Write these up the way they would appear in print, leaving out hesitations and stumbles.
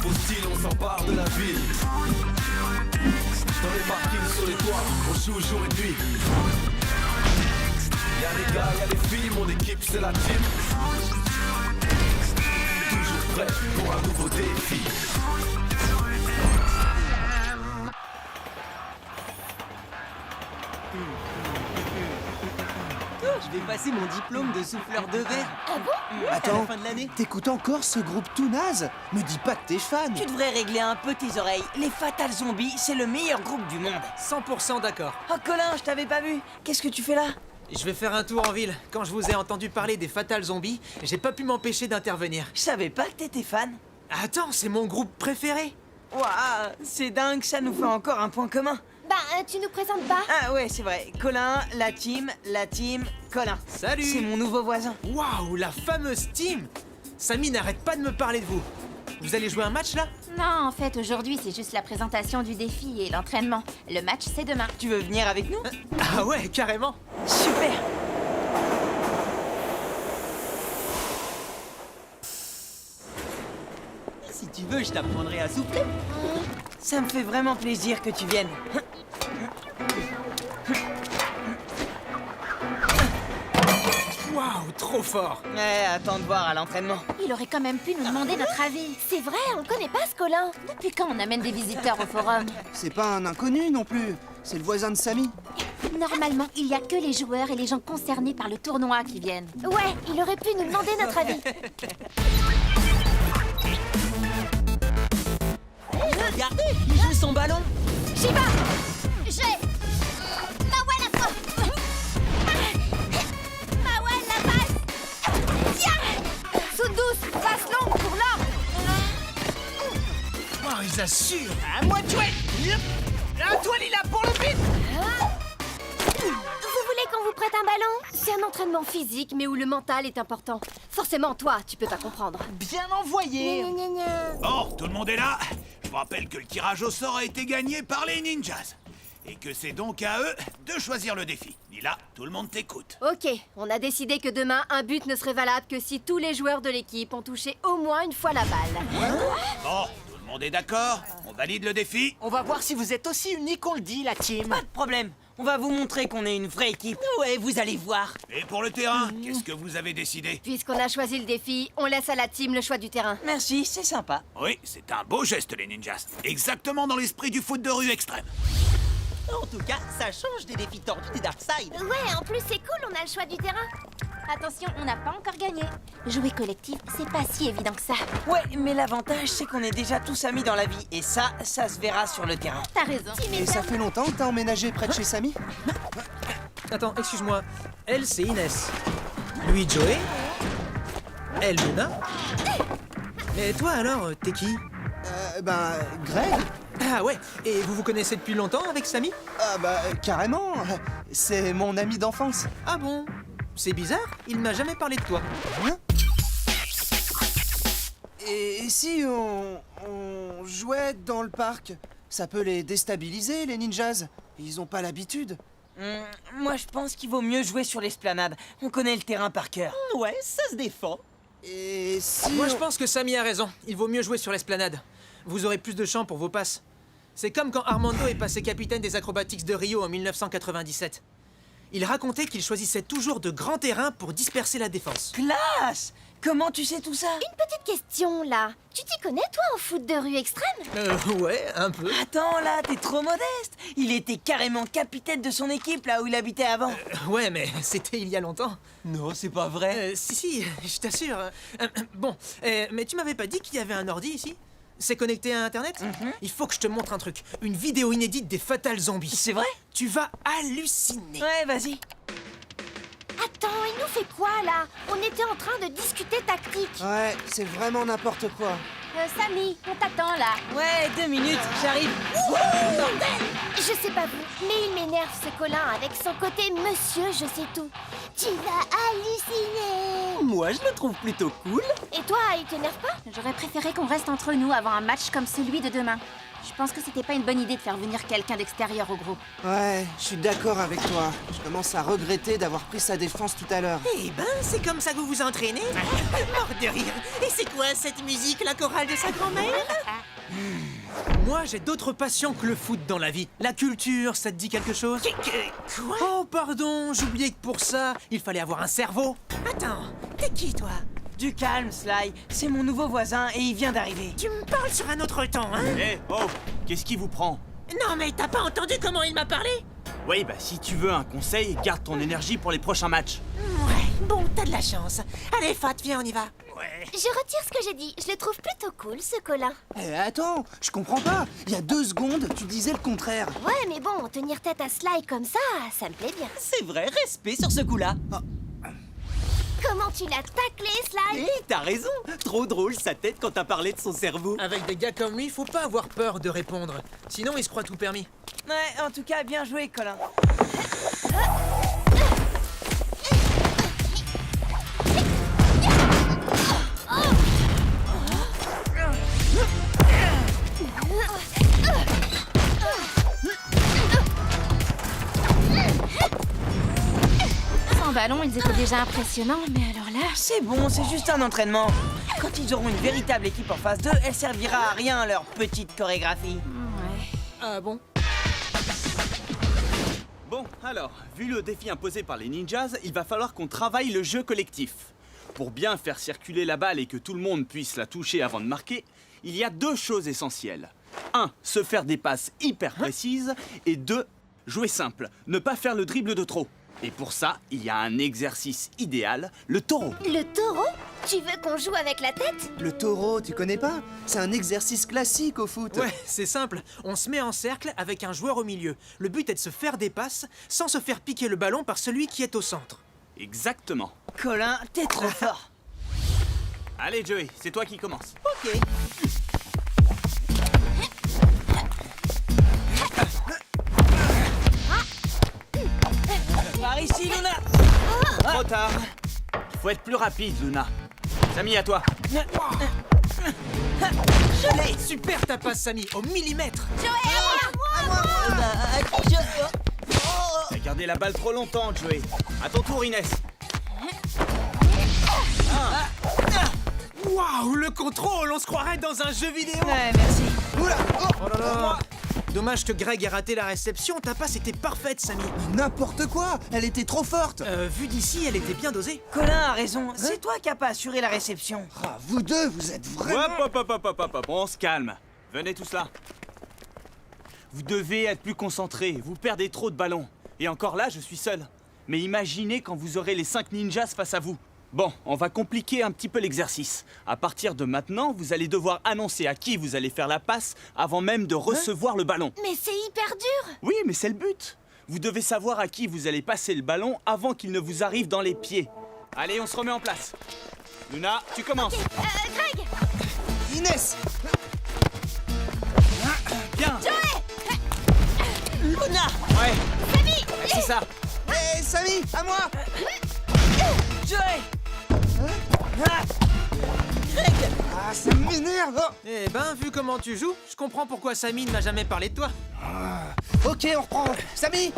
nouveau style, on s'empare de la ville. Dans les parkings, sur les toits, on joue jour et nuit. Y'a les gars, y'a les filles, mon équipe c'est la team. Toujours prêt pour un nouveau défi. Je vais passer mon diplôme de souffleur de verre. Ah bon? À la Attends, fin de l'année. t'écoutes encore ce groupe tout naze? Me dis pas que t'es fan. Tu devrais régler un peu tes oreilles. Les Fatal Zombies, c'est le meilleur groupe du monde. 100% d'accord. Oh Colin, je t'avais pas vu. Qu'est-ce que tu fais là? Je vais faire un tour en ville. Quand je vous ai entendu parler des Fatal Zombies, j'ai pas pu m'empêcher d'intervenir. Je savais pas que t'étais fan. Attends, c'est mon groupe préféré. Waouh, c'est dingue, ça nous fait encore un point commun. Bah, tu nous présentes pas? Ah ouais, c'est vrai. Colin, la team, Colin. Salut. C'est mon nouveau voisin. Waouh, la fameuse team. Samy n'arrête pas de me parler de vous. Vous allez jouer un match là? Non, en fait, aujourd'hui, c'est juste la présentation du défi et l'entraînement. Le match, c'est demain. Tu veux venir avec nous? Ah ouais, carrément. Super. Si tu veux, je t'apprendrai à souffler. Ça me fait vraiment plaisir que tu viennes. Waouh, trop fort. Attends de voir à l'entraînement. Il aurait quand même pu nous demander notre avis. C'est vrai, on connaît pas ce Colin. Depuis quand on amène des visiteurs au forum? C'est pas un inconnu non plus. C'est le voisin de Samy. Normalement, il y a que les joueurs et les gens concernés par le tournoi qui viennent. Ouais, il aurait pu nous demander notre avis. Regardez, il joue son ballon. J'y vais! J'ai... Mawel à toi! Mawel, la passe! Tiens! Sous douce, passe longue pour l'or! Oh, ils assurent. À moi de jouer. À toi Lila pour le but. Vous voulez qu'on vous prête un ballon? C'est un entraînement physique, mais où le mental est important. Forcément, toi, tu peux pas comprendre. Bien envoyé. Gna, gna, gna. Bon, tout le monde est là. Je vous rappelle que le tirage au sort a été gagné par les ninjas. Et que c'est donc à eux de choisir le défi. Lila, tout le monde t'écoute. Ok, on a décidé que demain, un but ne serait valable que si tous les joueurs de l'équipe ont touché au moins une fois la balle. Bon, tout le monde est d'accord? On valide le défi? On va voir si vous êtes aussi unis qu'on le dit, la team. Pas de problème. On va vous montrer qu'on est une vraie équipe. Ouais, vous allez voir. Et pour le terrain, qu'est-ce que vous avez décidé? Puisqu'on a choisi le défi, on laisse à la team le choix du terrain. Merci, c'est sympa. Oui, c'est un beau geste, les ninjas. Exactement dans l'esprit du foot de rue extrême. En tout cas, ça change des défis tordus des Darkside. Ouais, en plus c'est cool, on a le choix du terrain. Attention, on n'a pas encore gagné. Jouer collectif, c'est pas si évident que ça. Ouais, mais l'avantage, c'est qu'on est déjà tous amis dans la vie. Et ça se verra sur le terrain. T'as raison. Et ça fait longtemps que t'as emménagé près de chez Samy? Attends, excuse-moi. Elle, c'est Inès. Lui, Joey. Elle, Luna. Et toi alors, t'es qui? Greg? Ah ouais, et vous vous connaissez depuis longtemps avec Samy? Ah carrément. C'est mon ami d'enfance. Ah bon? C'est bizarre, il m'a jamais parlé de toi. Hein? Et si on jouait dans le parc? Ça peut les déstabiliser, les ninjas. Ils ont pas l'habitude. Moi, je pense qu'il vaut mieux jouer sur l'esplanade. On connaît le terrain par cœur. Ouais, ça se défend. Et si Moi je pense que Samy a raison, il vaut mieux jouer sur l'esplanade. Vous aurez plus de champs pour vos passes. C'est comme quand Armando est passé capitaine des Acrobatics de Rio en 1997. Il racontait qu'il choisissait toujours de grands terrains pour disperser la défense. Classe! Comment tu sais tout ça? Une petite question là. Tu t'y connais toi en foot de rue extrême? Ouais, un peu. Attends là, t'es trop modeste. Il était carrément capitaine de son équipe là où il habitait avant. Ouais, mais c'était il y a longtemps. Non, c'est pas vrai. Si, je t'assure. Bon, mais tu m'avais pas dit qu'il y avait un ordi ici? C'est connecté à Internet? Il faut que je te montre un truc. Une vidéo inédite des Fatal Zombies. C'est vrai? Tu vas halluciner. Ouais, vas-y. Attends, il nous fait quoi là? On était en train de discuter tactique. Ouais, c'est vraiment n'importe quoi. Samy, on t'attend là. Ouais, 2 minutes, j'arrive. Je sais pas vous, mais il m'énerve ce Colin avec son côté monsieur je sais tout. Tu vas halluciner. Moi, je le trouve plutôt cool. Et toi, il t'énerve pas? J'aurais préféré qu'on reste entre nous avant un match comme celui de demain. Je pense que c'était pas une bonne idée de faire venir quelqu'un d'extérieur au groupe. Ouais, je suis d'accord avec toi. Je commence à regretter d'avoir pris sa défense tout à l'heure. Eh ben, c'est comme ça que vous vous entraînez? Mort de rire. Et c'est quoi cette musique, la chorale de sa grand-mère? Moi, j'ai d'autres passions que le foot dans la vie. La culture, ça te dit quelque chose? Quoi? Oh, pardon, j'oubliais que pour ça, il fallait avoir un cerveau. Attends, t'es qui, toi? Du calme, Sly. C'est mon nouveau voisin et il vient d'arriver. Tu me parles sur un autre ton, hein? Eh, oh, qu'est-ce qui vous prend? Non, mais t'as pas entendu comment il m'a parlé? Oui, bah si tu veux un conseil, garde ton énergie pour les prochains matchs. Ouais, bon, t'as de la chance. Allez, Fat, viens, on y va. Je retire ce que j'ai dit. Je le trouve plutôt cool, ce Colin. Eh, attends, je comprends pas. Il y a 2 secondes, tu disais le contraire. Ouais, mais bon, tenir tête à Sly comme ça me plaît bien. C'est vrai, respect sur ce coup-là. Comment tu l'as taclé, Sly? Et t'as raison. Trop drôle sa tête quand t'as parlé de son cerveau. Avec des gars comme lui, faut pas avoir peur de répondre. Sinon, il se croit tout permis. Ouais, en tout cas, bien joué, Colin. Sans ballon, ils étaient déjà impressionnants, mais alors là... C'est bon, c'est juste un entraînement. Quand ils auront une véritable équipe en phase 2, elle servira à rien, leur petite chorégraphie. Ouais. Ah bon? Bon, alors, vu le défi imposé par les ninjas, il va falloir qu'on travaille le jeu collectif. Pour bien faire circuler la balle et que tout le monde puisse la toucher avant de marquer, il y a 2 choses essentielles. 1. Se faire des passes hyper précises. Et 2. Jouer simple, ne pas faire le dribble de trop. Et pour ça, il y a un exercice idéal, le taureau. Le taureau? Tu veux qu'on joue avec la tête? Le taureau, tu connais pas? C'est un exercice classique au foot. Ouais, c'est simple. On se met en cercle avec un joueur au milieu. Le but est de se faire des passes sans se faire piquer le ballon par celui qui est au centre. Exactement. Colin, t'es trop fort. Allez Joey, c'est toi qui commence. Ok. Par ici, Luna. Trop tard. Il faut être plus rapide, Luna. Samy, à toi. Je l'ai. Super ta passe, Samy, au millimètre. À qui je... T'as gardé la balle trop longtemps, Joey. À ton tour, Inès. Waouh, le contrôle, on se croirait dans un jeu vidéo. Ouais, merci. Oula, Oh là là. Dommage que Greg ait raté la réception. Ta passe était parfaite, Samy. n'importe quoi. Elle était trop forte. Vu d'ici, elle était bien dosée. Colin a raison. C'est toi qui as pas assuré la réception. Ah, vous deux, vous êtes vraiment... Hop, on se calme. Venez tous là. Vous devez être plus concentrés. Vous perdez trop de ballons. Et encore là, je suis seul. Mais imaginez quand vous aurez les 5 ninjas face à vous. Bon, on va compliquer un petit peu l'exercice. À partir de maintenant, vous allez devoir annoncer à qui vous allez faire la passe avant même de recevoir le ballon. Mais c'est hyper dur. Oui, mais c'est le but. Vous devez savoir à qui vous allez passer le ballon avant qu'il ne vous arrive dans les pieds. Allez, on se remet en place. Luna, tu commences. Greg! Inès. Bien. Luna. Ouais. Samy! C'est ça. Hé, Samy, à moi. Joey. Ah, ça m'énerve. Oh. Eh ben, vu comment tu joues, je comprends pourquoi Samy ne m'a jamais parlé de toi. Ok, on reprend. Samy.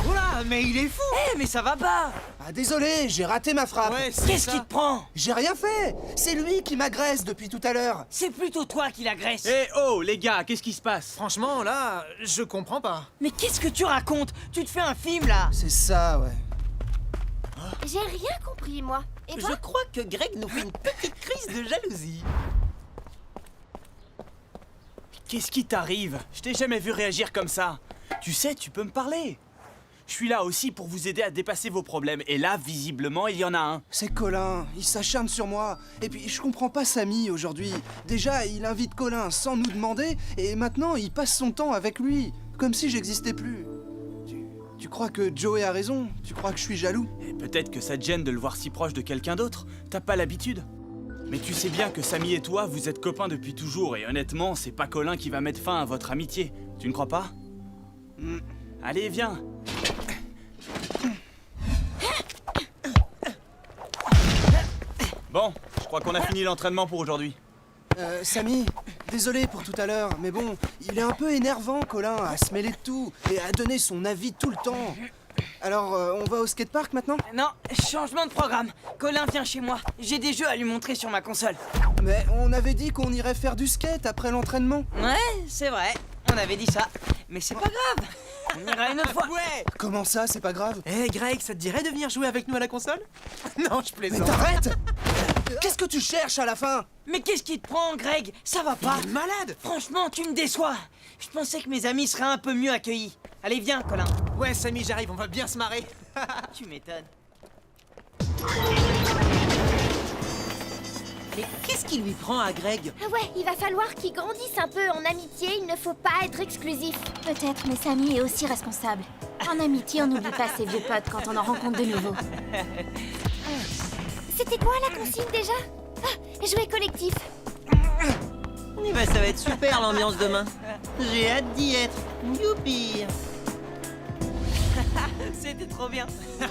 Oula, mais il est fou. Eh, mais ça va pas. Ah, désolé, j'ai raté ma frappe. Ouais, c'est Qu'est-ce ça. qui te prend? J'ai rien fait. C'est lui qui m'agresse depuis tout à l'heure. C'est plutôt toi qui l'agresse. Eh oh, les gars, qu'est-ce qui se passe? Franchement, là, je comprends pas. Mais qu'est-ce que tu racontes? Tu te fais un film là. C'est ça, ouais. J'ai rien compris, moi. Et toi? Je crois que Greg nous fait une petite crise de jalousie. Qu'est-ce qui t'arrive? Je t'ai jamais vu réagir comme ça. Tu sais, tu peux me parler. Je suis là aussi pour vous aider à dépasser vos problèmes. Et là, visiblement, il y en a un. C'est Colin, il s'acharne sur moi. Et puis, je comprends pas Samy aujourd'hui. Déjà, il invite Colin sans nous demander, et maintenant, il passe son temps avec lui, comme si j'existais plus. Tu crois que Joey a raison? Tu crois que je suis jaloux? Et peut-être que ça te gêne de le voir si proche de quelqu'un d'autre. T'as pas l'habitude. Mais tu sais bien que Samy et toi, vous êtes copains depuis toujours. Et honnêtement, c'est pas Colin qui va mettre fin à votre amitié. Tu ne crois pas? Allez, viens. Bon, je crois qu'on a fini l'entraînement pour aujourd'hui. Samy, désolé pour tout à l'heure, mais bon, il est un peu énervant, Colin, à se mêler de tout et à donner son avis tout le temps. Alors, on va au skatepark maintenant? Non, changement de programme. Colin vient chez moi. J'ai des jeux à lui montrer sur ma console. Mais on avait dit qu'on irait faire du skate après l'entraînement. Ouais, c'est vrai. On avait dit ça. Mais c'est pas grave. On ira une autre fois. Ouais. Comment ça, c'est pas grave? Eh Greg, ça te dirait de venir jouer avec nous à la console? Non, je Mais plaisante. t'arrêtes! Qu'est-ce que tu cherches à la fin? Mais qu'est-ce qui te prend, Greg? Ça va pas. Il est malade. Franchement, tu me déçois. Je pensais que mes amis seraient un peu mieux accueillis. Allez, viens, Colin. Ouais, Samy, j'arrive, on va bien se marrer. Tu m'étonnes. Mais qu'est-ce qui lui prend à Greg? Ah ouais, il va falloir qu'il grandisse un peu en amitié, il ne faut pas être exclusif. Peut-être, mais Samy est aussi responsable. En amitié, on n'oublie pas ses vieux potes quand on en rencontre de nouveaux. C'était quoi la consigne déjà? Ah, jouer collectif. Eh ben, ça va être super l'ambiance demain. J'ai hâte d'y être. Youpi! C'était trop bien.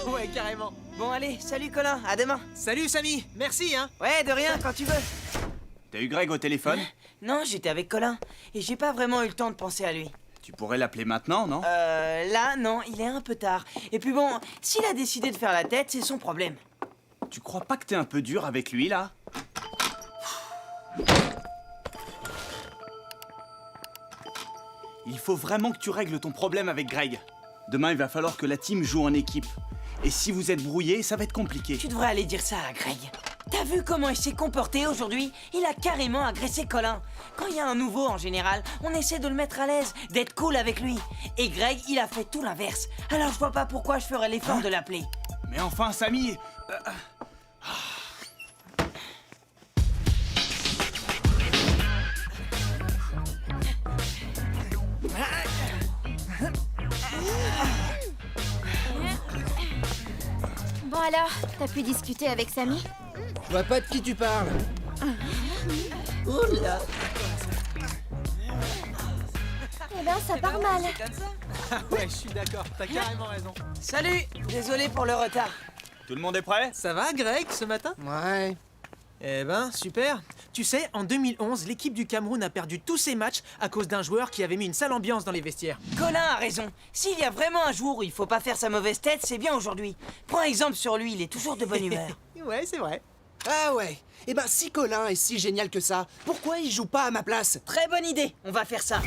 Ouais, carrément. Bon, allez, salut, Colin. À demain. Salut Samy, merci hein. Ouais, de rien, quand tu veux. T'as eu Greg au téléphone? Non, j'étais avec Colin. Et j'ai pas vraiment eu le temps de penser à lui. Tu pourrais l'appeler maintenant, non? Là, non, il est un peu tard. Et puis bon, s'il a décidé de faire la tête, c'est son problème. Tu crois pas que t'es un peu dur avec lui, là? Il faut vraiment que tu règles ton problème avec Greg. Demain, il va falloir que la team joue en équipe. Et si vous êtes brouillés, ça va être compliqué. Tu devrais aller dire ça à Greg. T'as vu comment il s'est comporté aujourd'hui? Il a carrément agressé Colin. Quand il y a un nouveau, en général, on essaie de le mettre à l'aise, d'être cool avec lui. Et Greg, il a fait tout l'inverse. Alors je vois pas pourquoi je ferais l'effort de l'appeler. Mais enfin, Samy... Bon alors, t'as pu discuter avec Samy? Je vois pas de qui tu parles. Oula! Eh ben, ça part mal. Ah ouais, je suis d'accord, t'as carrément raison. Salut! Désolé pour le retard. Tout le monde est prêt? Ça va Greg, ce matin? Ouais. Eh ben, super. Tu sais, en 2011, l'équipe du Cameroun a perdu tous ses matchs à cause d'un joueur qui avait mis une sale ambiance dans les vestiaires. Colin a raison. S'il y a vraiment un jour où il faut pas faire sa mauvaise tête, c'est bien aujourd'hui. Prends exemple sur lui, il est toujours de bonne humeur. Ouais, c'est vrai. Ah ouais. Eh ben, si Colin est si génial que ça, pourquoi il joue pas à ma place? Très bonne idée, on va faire ça.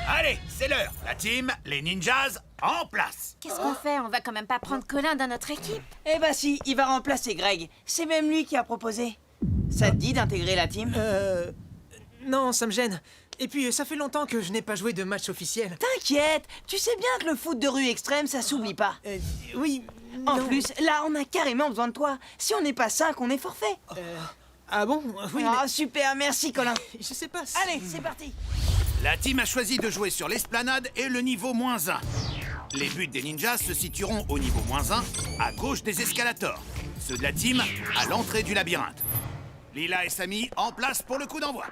Allez, c'est l'heure. La team, les ninjas, en place. Qu'est-ce qu'on fait? On va quand même pas prendre Colin dans notre équipe. Eh bah si, il va remplacer Greg. C'est même lui qui a proposé. Ça te dit d'intégrer la team? Non, ça me gêne. Et puis, ça fait longtemps que je n'ai pas joué de match officiel. T'inquiète, tu sais bien que le foot de rue extrême, ça s'oublie pas. Oui. En non. plus, là, on a carrément besoin de toi. Si on n'est pas 5, on est forfait. Ah bon? Oui, Ah, super, merci Colin. mais je sais pas si... Allez, c'est parti. La team a choisi de jouer sur l'esplanade et le niveau -1. Les buts des ninjas se situeront au niveau -1, à gauche des escalators. Ceux de la team, à l'entrée du labyrinthe. Lila et Samy, en place pour le coup d'envoi.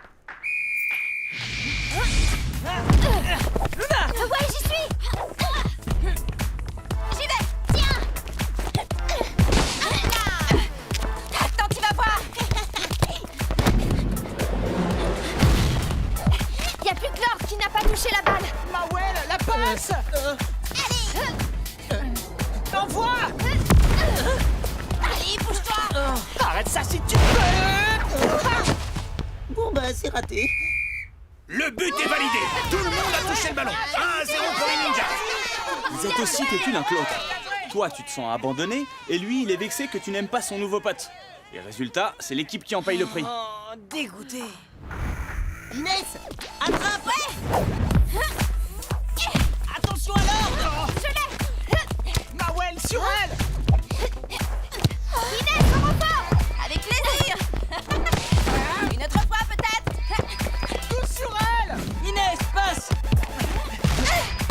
Ouais, j'y suis. J'y vais. Tiens. Attends, tu vas voir! Y a plus que Lord qui n'a pas touché la balle. Mawel, la passe. Envoie. Allez, bouge-toi. Arrête ça si tu peux. Bon bah, c'est raté. Le but est validé. Tout le monde a touché le ballon. 1-0 pour les ninjas. Vous êtes aussi têtus l'un que l'autre. Toi, tu te sens abandonné, et lui, il est vexé que tu n'aimes pas son nouveau pote. Et résultat, c'est l'équipe qui en paye le prix. Oh, dégoûté. Inès, attrape! Attention à l'ordre! Mawel, sur elle. Inès, au renfort. Avec plaisir! Une autre fois peut-être? Tous sur elle. Inès, passe!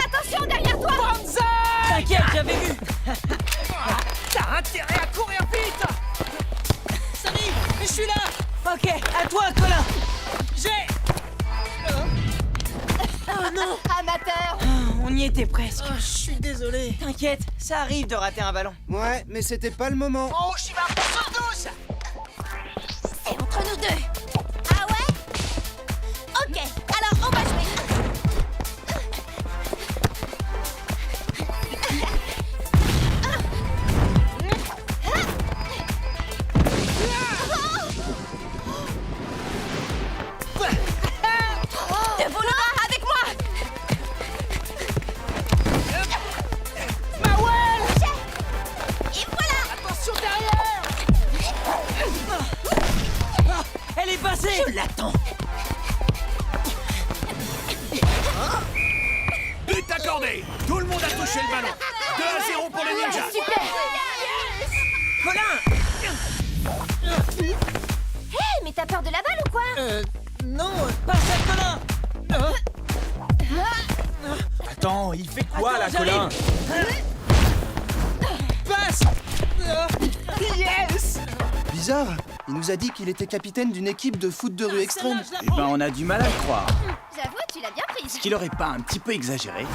Attention derrière toi. T'inquiète, j'avais vu! T'as intérêt à courir vite. Samy, je suis là! Ok, à toi, Colin! J'ai... Amateur. On y était presque. Je suis désolé. T'inquiète, ça arrive de rater un ballon. Ouais, mais c'était pas le moment. Oh, Shiva, pour tous. C'est entre nous deux. Ah ouais? Colin! Hé, mais t'as peur de la balle ou quoi? Non. Passe à Colin! Attends, il fait quoi Attends, là, j'arrive. Colin? Passe. Yes. Bizarre, il nous a dit qu'il était capitaine d'une équipe de foot de rue extrême. Eh ben, on a du mal à le croire. J'avoue, tu l'as bien prise. Est-ce qu'il aurait pas un petit peu exagéré?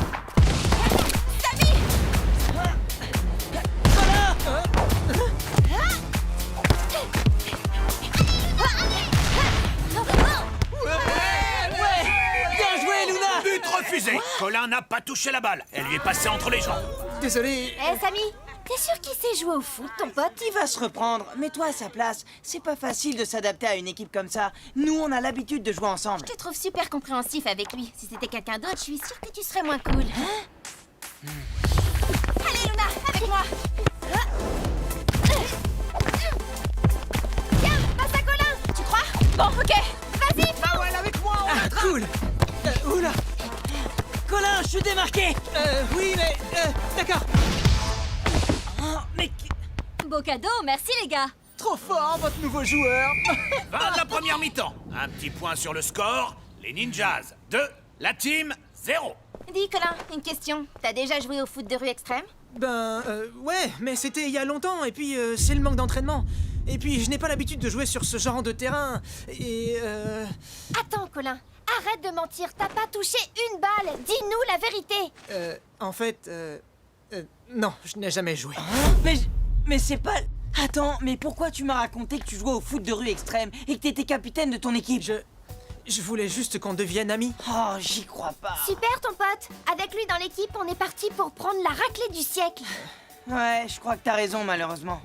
Bien joué, Luna! But refusé. Colin n'a pas touché la balle. Elle lui est passée entre les jambes. Désolé. Eh, Samy, t'es sûr qu'il sait jouer au foot, ton pote? Il va se reprendre. Mets-toi à sa place. C'est pas facile de s'adapter à une équipe comme ça. Nous, on a l'habitude de jouer ensemble. Je te trouve super compréhensif avec lui. Si c'était quelqu'un d'autre, je suis sûre que tu serais moins cool. Allez, Luna, avec moi. Tiens, passe à Colin. Tu crois? Bon, ok. Vas-y, fonce. Ah, cool. Oula. Colin, je suis démarqué! Oui, mais d'accord. Oh, mais... Beau cadeau, merci les gars. Trop fort, votre nouveau joueur. Fin de la première mi-temps. Un petit point sur le score. Les Ninjas 2, la team 0. Dis Colin, une question. T'as déjà joué au foot de rue extrême? Ouais, mais c'était il y a longtemps, et puis c'est le manque d'entraînement. Et puis je n'ai pas l'habitude de jouer sur ce genre de terrain. Et Attends, Colin. Arrête de mentir. T'as pas touché une balle. Dis-nous la vérité. en fait, non, je n'ai jamais joué. Mais c'est pas... Attends, mais pourquoi tu m'as raconté que tu jouais au foot de rue extrême et que t'étais capitaine de ton équipe? Je voulais juste qu'on devienne amis. Oh, j'y crois pas. Super, ton pote. Avec lui dans l'équipe, on est parti pour prendre la raclée du siècle. Ouais, je crois que t'as raison, malheureusement.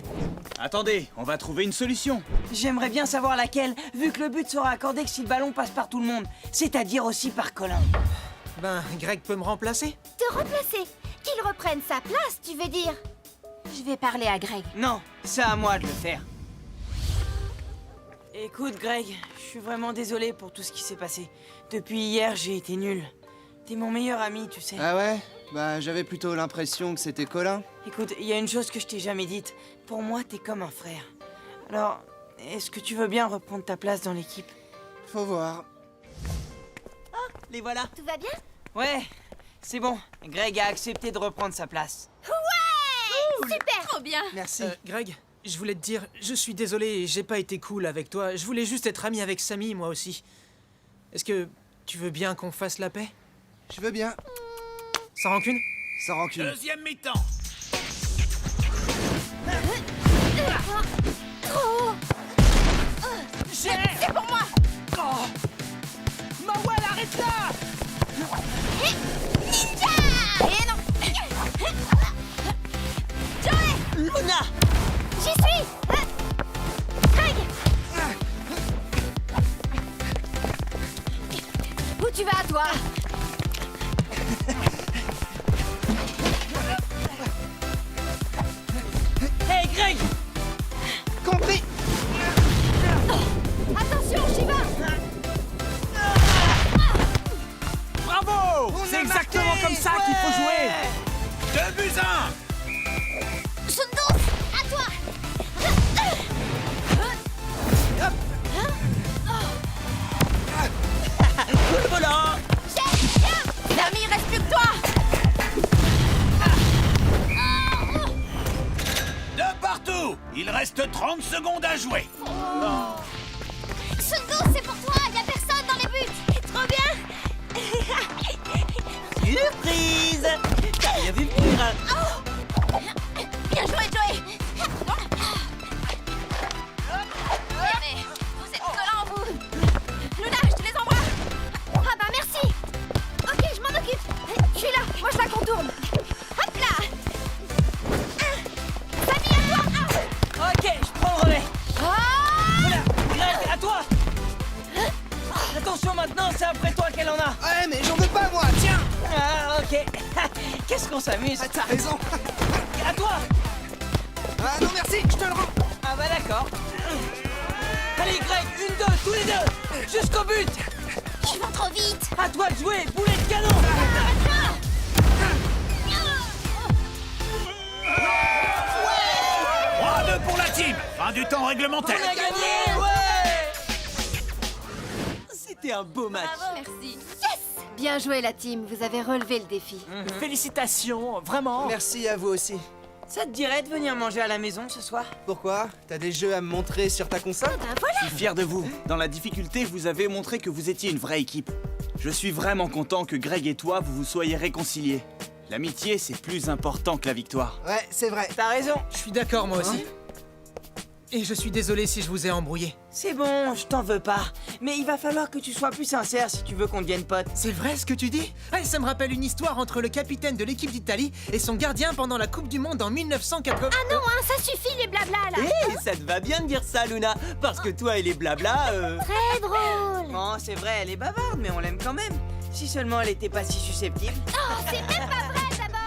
Attendez, on va trouver une solution. J'aimerais bien savoir laquelle, vu que le but sera accordé que si le ballon passe par tout le monde, c'est-à-dire aussi par Colin. Greg peut me remplacer? Te remplacer. Qu'il reprenne sa place, tu veux dire? Je vais parler à Greg. Non, c'est à moi de le faire. Écoute, Greg, je suis vraiment désolé pour tout ce qui s'est passé. Depuis hier, j'ai été nul. T'es mon meilleur ami, tu sais. Ah ouais? Bah j'avais plutôt l'impression que c'était Colin. Écoute, il y a une chose que je t'ai jamais dite. Pour moi, t'es comme un frère. Alors, est-ce que tu veux bien reprendre ta place dans l'équipe? Faut voir. Les voilà. Tout va bien? Ouais, c'est bon. Greg a accepté de reprendre sa place. Ouais! Super! Trop bien. Merci. Greg, je voulais te dire, je suis désolé, j'ai pas été cool avec toi. Je voulais juste être ami avec Samy, moi aussi. Est-ce que tu veux bien qu'on fasse la paix? Je veux bien. Sans rancune? Sans rancune. Deuxième mi-temps. Trop! C'est pour moi! Mawal, arrête là! Ninja! Et non! Joey! Luna! J'y suis! Greg! Où tu vas, toi? Hey, Greg! Compris. Attention, j'y vais! Bravo! C'est exactement comme ça qu'il faut jouer. 2 buts à 1. Sundus, à toi! Coup de volant! Nami, il reste plus que toi! De partout. Il reste 30 secondes à jouer. Sundus, c'est pour toi! Y a personne dans les buts! Trop bien! Surprise! T'as rien vu venir! Bien joué, Joey! Mais vous êtes collants, vous! Luna, je te les envoie! Ah bah merci! Ok, je m'en occupe! Je suis là, moi je la contourne! Hop là! Samy, à toi! Ok, je prends le relais! Voilà, Greg, à toi! Attention maintenant, c'est après toi qu'elle en a! Ouais, mais j'en veux pas moi. Tiens. Ah, ok. Qu'est-ce qu'on s'amuse! Ah, t'as raison. À toi! Ah non merci, je te le rends. Ah bah d'accord. Allez Greg, 1, 2, tous les deux! Jusqu'au but! Ils vont trop vite! À toi de jouer, boulet de canon! Fin du temps réglementaire. On a gagné, ouais! C'était un beau match. Merci. Bien joué la team, vous avez relevé le défi. Félicitations, vraiment. Merci à vous aussi. Ça te dirait de venir manger à la maison ce soir? Pourquoi? T'as des jeux à me montrer sur ta console? Je suis fier de vous. Dans la difficulté, vous avez montré que vous étiez une vraie équipe. Je suis vraiment content que Greg et toi, vous vous soyez réconciliés. L'amitié, c'est plus important que la victoire. Ouais, c'est vrai. T'as raison. Je suis d'accord moi aussi. Et je suis désolé si je vous ai embrouillé. C'est bon, je t'en veux pas. Mais il va falloir que tu sois plus sincère si tu veux qu'on devienne potes. C'est vrai ce que tu dis? Ça me rappelle une histoire entre le capitaine de l'équipe d'Italie et son gardien pendant la Coupe du Monde en 1980. Ah non, hein, ça suffit les blabla là. Hé, ça te va bien de dire ça, Luna. Parce que toi et les blabla, Très drôle. Bon, c'est vrai, elle est bavarde, mais on l'aime quand même. Si seulement elle était pas si susceptible. Oh, c'est même pas vrai d'abord.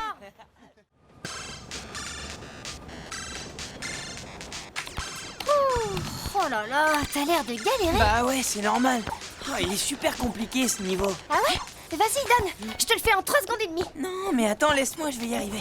Oh là là, t'as l'air de galérer. Bah ouais, c'est normal. Oh, il est super compliqué ce niveau. Ah ouais? Vas-y, donne. Je te le fais en 3 secondes et demie. Non, mais attends, laisse-moi, je vais y arriver.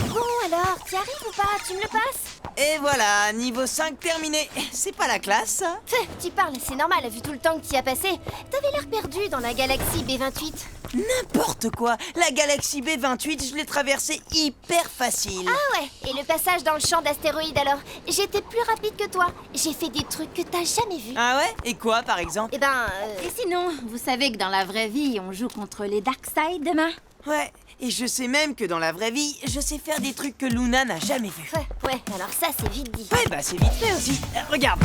Bon alors, t'y arrives ou pas? Tu me le passes? Et voilà, niveau 5 terminé. C'est pas la classe, ça? Tu parles, c'est normal, vu tout le temps que t'y as passé. T'avais l'air perdu dans la galaxie B28. N'importe quoi. La galaxie B28, je l'ai traversée hyper facile. Ah ouais, et le passage dans le champ d'astéroïdes alors? J'étais plus rapide que toi. J'ai fait des trucs que t'as jamais vus. Ah ouais? Et quoi, par exemple? Eh ben, Et sinon, vous savez que dans la vraie vie, on joue contre les Darkseid demain? Ouais, et je sais même que dans la vraie vie, je sais faire des trucs que Luna n'a jamais vus. ouais, alors ça c'est vite dit. Ouais, bah c'est vite fait aussi. Regarde.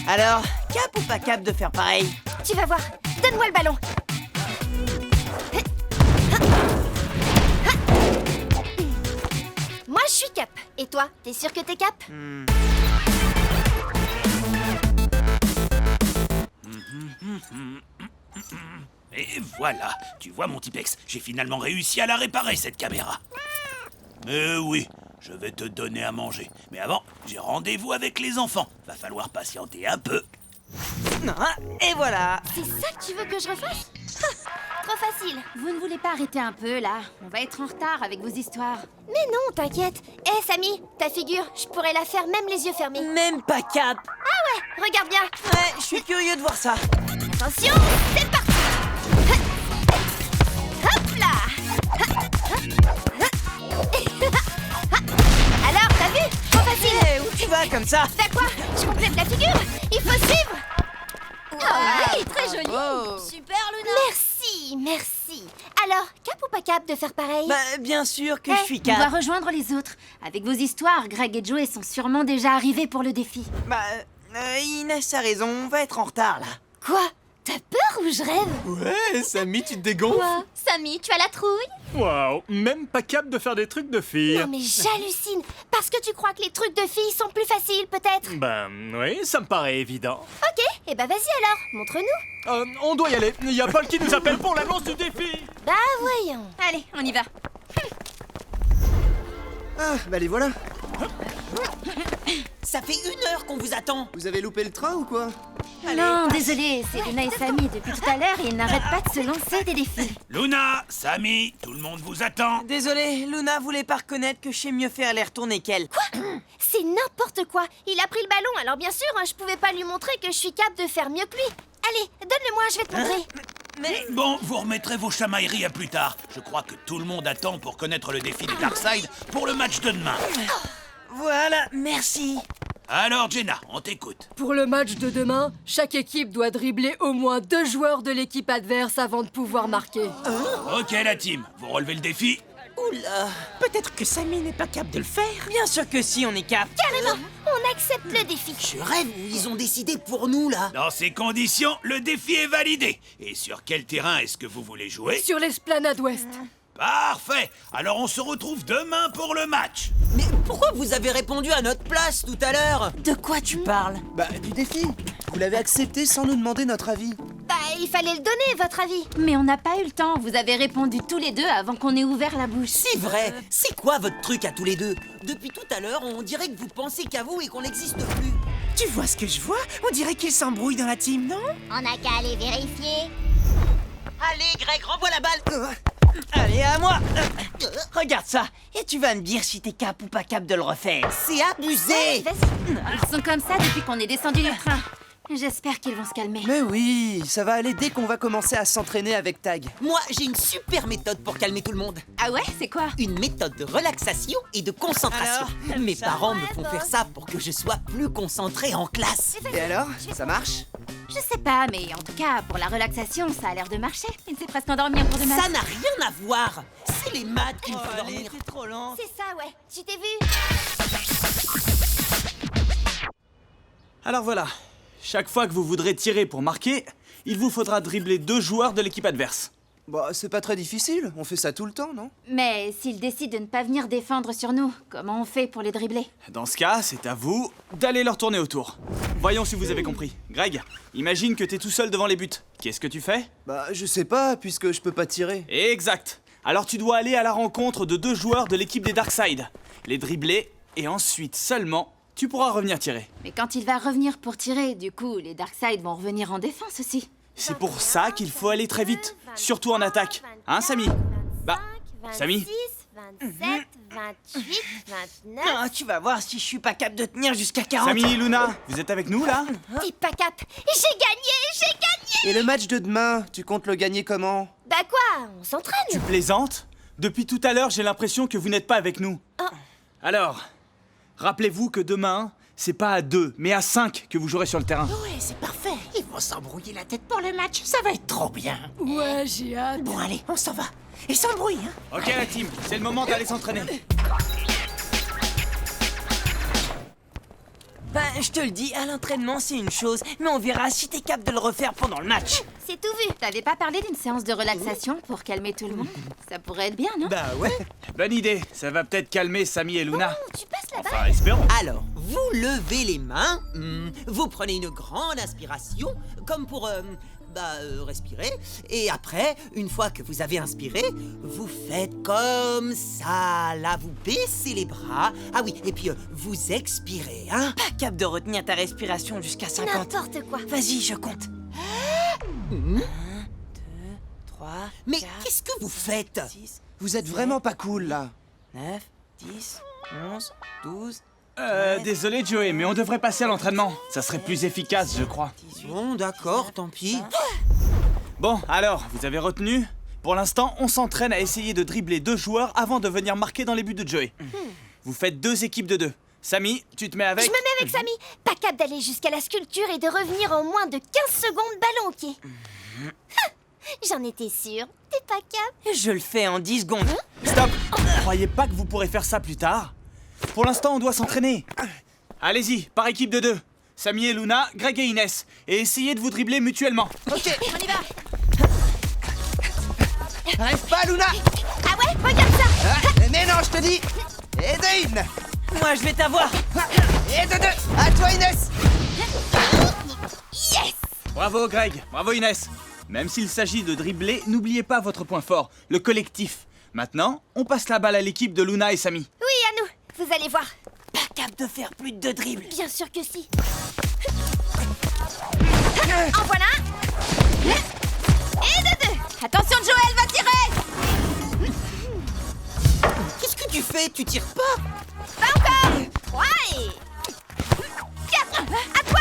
Alors, cap ou pas cap de faire pareil? Tu vas voir, donne-moi le ballon. Moi je suis cap. Et toi, t'es sûr que t'es cap? Et voilà, tu vois mon Tipex, j'ai finalement réussi à la réparer cette caméra. Mais oui, je vais te donner à manger. Mais avant, j'ai rendez-vous avec les enfants. Va falloir patienter un peu. Et voilà. C'est ça que tu veux que je refasse? Trop facile. Vous ne voulez pas arrêter un peu, là? On va être en retard avec vos histoires. Mais non, t'inquiète. Hé, Samy, ta figure, je pourrais la faire même les yeux fermés. Même pas cap. Ah ouais, regarde bien. Ouais, je suis curieux de voir ça. Attention, c'est parti. Hop là. Alors, t'as vu? Trop facile. Eh, où tu vas comme ça? Fais quoi? Je complète la figure. Il faut suivre. Oui, très joli. Super, Luna. Merci. Alors, cap ou pas cap de faire pareil? Bah, bien sûr que Eh, je suis On doit cap. rejoindre les autres. Avec vos histoires, Greg et Joey sont sûrement déjà arrivés pour le défi. Bah, Inès a raison, on va être en retard là. Quoi? T'as peur ou je rêve? Ouais, Samy, tu te dégonfles? Quoi? Samy, tu as la trouille? Waouh, même pas capable de faire des trucs de filles. Non mais j'hallucine. Parce que tu crois que les trucs de filles sont plus faciles, peut-être? Ben oui, ça me paraît évident. Ok, et bah vas-y alors, montre-nous. On doit y aller. Il y a Paul qui nous appelle pour l'annonce du défi. Bah voyons. Allez, on y va. Ah, bah les voilà. Ça fait 1 heure qu'on vous attend. Vous avez loupé le train ou quoi? Non, désolé, c'est Luna et Samy depuis tout à l'heure et ils n'arrêtent pas de se lancer des défis. Luna, Samy, tout le monde vous attend. Désolé, Luna voulait pas reconnaître que je sais mieux faire les retourner qu'elle. C'est n'importe quoi. Il a pris le ballon, alors bien sûr, je pouvais pas lui montrer que je suis capable de faire mieux que lui. Allez, donne-le-moi, je vais te montrer. Mais Bon, vous remettrez vos chamailleries à plus tard. Je crois que tout le monde attend pour connaître le défi des Darkseid pour le match de demain. voilà, merci. Alors, Jenna, on t'écoute. Pour le match de demain, chaque équipe doit dribbler au moins 2 joueurs de l'équipe adverse avant de pouvoir marquer. Ok, la team, vous relevez le défi? Oula. Peut-être que Samy n'est pas capable de le faire. Bien sûr que si, on est cap. Carrément, on accepte le défi. Je rêve où ils ont décidé pour nous, là. Dans ces conditions, le défi est validé. Et sur quel terrain est-ce que vous voulez jouer? Sur l'esplanade ouest. Parfait. Alors on se retrouve demain pour le match. Mais pourquoi vous avez répondu à notre place tout à l'heure? De quoi tu parles? Bah, du défi. Vous l'avez accepté sans nous demander notre avis. Bah, il fallait le donner, votre avis. Mais on n'a pas eu le temps, vous avez répondu tous les deux avant qu'on ait ouvert la bouche. C'est vrai. C'est quoi votre truc à tous les deux? Depuis tout à l'heure, on dirait que vous pensez qu'à vous et qu'on n'existe plus. Tu vois ce que je vois? On dirait qu'ils s'embrouillent dans la team, non? On n'a qu'à aller vérifier. Allez, Greg, renvoie la balle. Allez, à moi. Regarde ça. Et tu vas me dire si t'es cap ou pas cap de le refaire. C'est abusé. Vas-y. Ils sont comme ça depuis qu'on est descendu du train. J'espère qu'ils vont se calmer. Mais oui, ça va aller dès qu'on va commencer à s'entraîner avec Tag. Moi, j'ai une super méthode pour calmer tout le monde. Ah ouais, c'est quoi? Une méthode de relaxation et de concentration. Alors, Mes ça parents me font faire ça pour que je sois plus concentré en classe. Et alors, ça marche? Je sais pas, mais en tout cas, pour la relaxation, ça a l'air de marcher. Il s'est presque endormi en cours de maths. Ça n'a rien à voir. C'est les maths qui me font allez, dormir. t'es trop lent. C'est ça, ouais. Tu t'es vu? Alors voilà, chaque fois que vous voudrez tirer pour marquer, il vous faudra dribbler 2 joueurs de l'équipe adverse. Bah, c'est pas très difficile, on fait ça tout le temps, non? Mais s'ils décident de ne pas venir défendre sur nous, comment on fait pour les dribbler? Dans ce cas, c'est à vous d'aller leur tourner autour. Voyons si vous avez compris. Greg, imagine que t'es tout seul devant les buts. Qu'est-ce que tu fais? Bah, je sais pas, puisque je peux pas tirer. Exact. Alors tu dois aller à la rencontre de 2 joueurs de l'équipe des Darkside, les dribbler, et ensuite seulement, tu pourras revenir tirer. Mais quand il va revenir pour tirer, du coup, les Darkside vont revenir en défense aussi. C'est pour ça qu'il faut aller très vite, surtout en attaque. Hein, Samy? Bah, Samy? 26, 27, 28, 29... Ah, tu vas voir si je suis pas cap de tenir jusqu'à 40. Samy, Luna, vous êtes avec nous là? T'es pas cap. J'ai gagné. Et le match de demain, tu comptes le gagner comment? Bah quoi? On s'entraîne. Tu plaisantes? Depuis tout à l'heure, j'ai l'impression que vous n'êtes pas avec nous. Alors, rappelez-vous que demain, c'est pas à 2, mais à 5 que vous jouerez sur le terrain. Ouais, c'est parfait. Ils vont s'embrouiller la tête pour le match. Ça va être trop bien. Ouais, j'ai hâte. Bon, allez, on s'en va. Et sans bruit, hein. Ok la team, c'est le moment d'aller s'entraîner. Ben, je te le dis, à l'entraînement, c'est une chose, mais on verra si t'es cap de le refaire pendant le match. C'est tout vu. T'avais pas parlé d'une séance de relaxation pour calmer tout le monde? Ça pourrait être bien, non? Bah ouais. Bonne idée, ça va peut-être calmer Samy et Luna. Tu passes là-bas. Enfin, espérons. Alors, vous levez les mains, vous prenez une grande inspiration, comme pour, respirer, et après, une fois que vous avez inspiré, vous faites comme ça, là, vous baissez les bras, ah oui, et puis vous expirez, hein. Pas cap de retenir ta respiration jusqu'à 50. N'importe quoi. Vas-y, je compte. 1, 2, 3, Mais 4, qu'est-ce que vous faites? 6, Vous êtes vraiment pas cool, là. 9, 10, 11, 12, Désolé Joey, mais on devrait passer à l'entraînement. Ça serait plus efficace, je crois. 18. Bon, d'accord, tant pis. Bon, alors, vous avez retenu? Pour l'instant, on s'entraîne à essayer de dribbler 2 joueurs avant de venir marquer dans les buts de Joey. Vous faites 2 équipes de 2. Samy, tu te mets avec? Je me mets avec Samy. Pas cap d'aller jusqu'à la sculpture et de revenir en moins de 15 secondes ballon au pied. J'en étais sûre. T'es pas cap. Je le fais en 10 secondes. Stop! Croyez pas que vous pourrez faire ça plus tard? Pour l'instant, on doit s'entraîner. Allez-y, par équipe de 2. Samy et Luna, Greg et Inès. Et essayez de vous dribbler mutuellement. Ok, On y va. rêve pas, Luna! Ah ouais, regarde ça. Ah, mais non, je te dis! Et de une! Moi, je vais t'avoir. Et de deux! À toi, Inès! Yes. Bravo Greg, bravo Inès. Même s'il s'agit de dribbler, n'oubliez pas votre point fort, le collectif. Maintenant, on passe la balle à l'équipe de Luna et Samy. Oui, à nous. Vous allez voir. Pas cap de faire plus de 2 dribbles. Bien sûr que si. En voilà un. Et de 2. Attention, Joël va tirer! Qu'est-ce que tu fais? Tu tires pas? Pas encore. 3 et 4. À toi.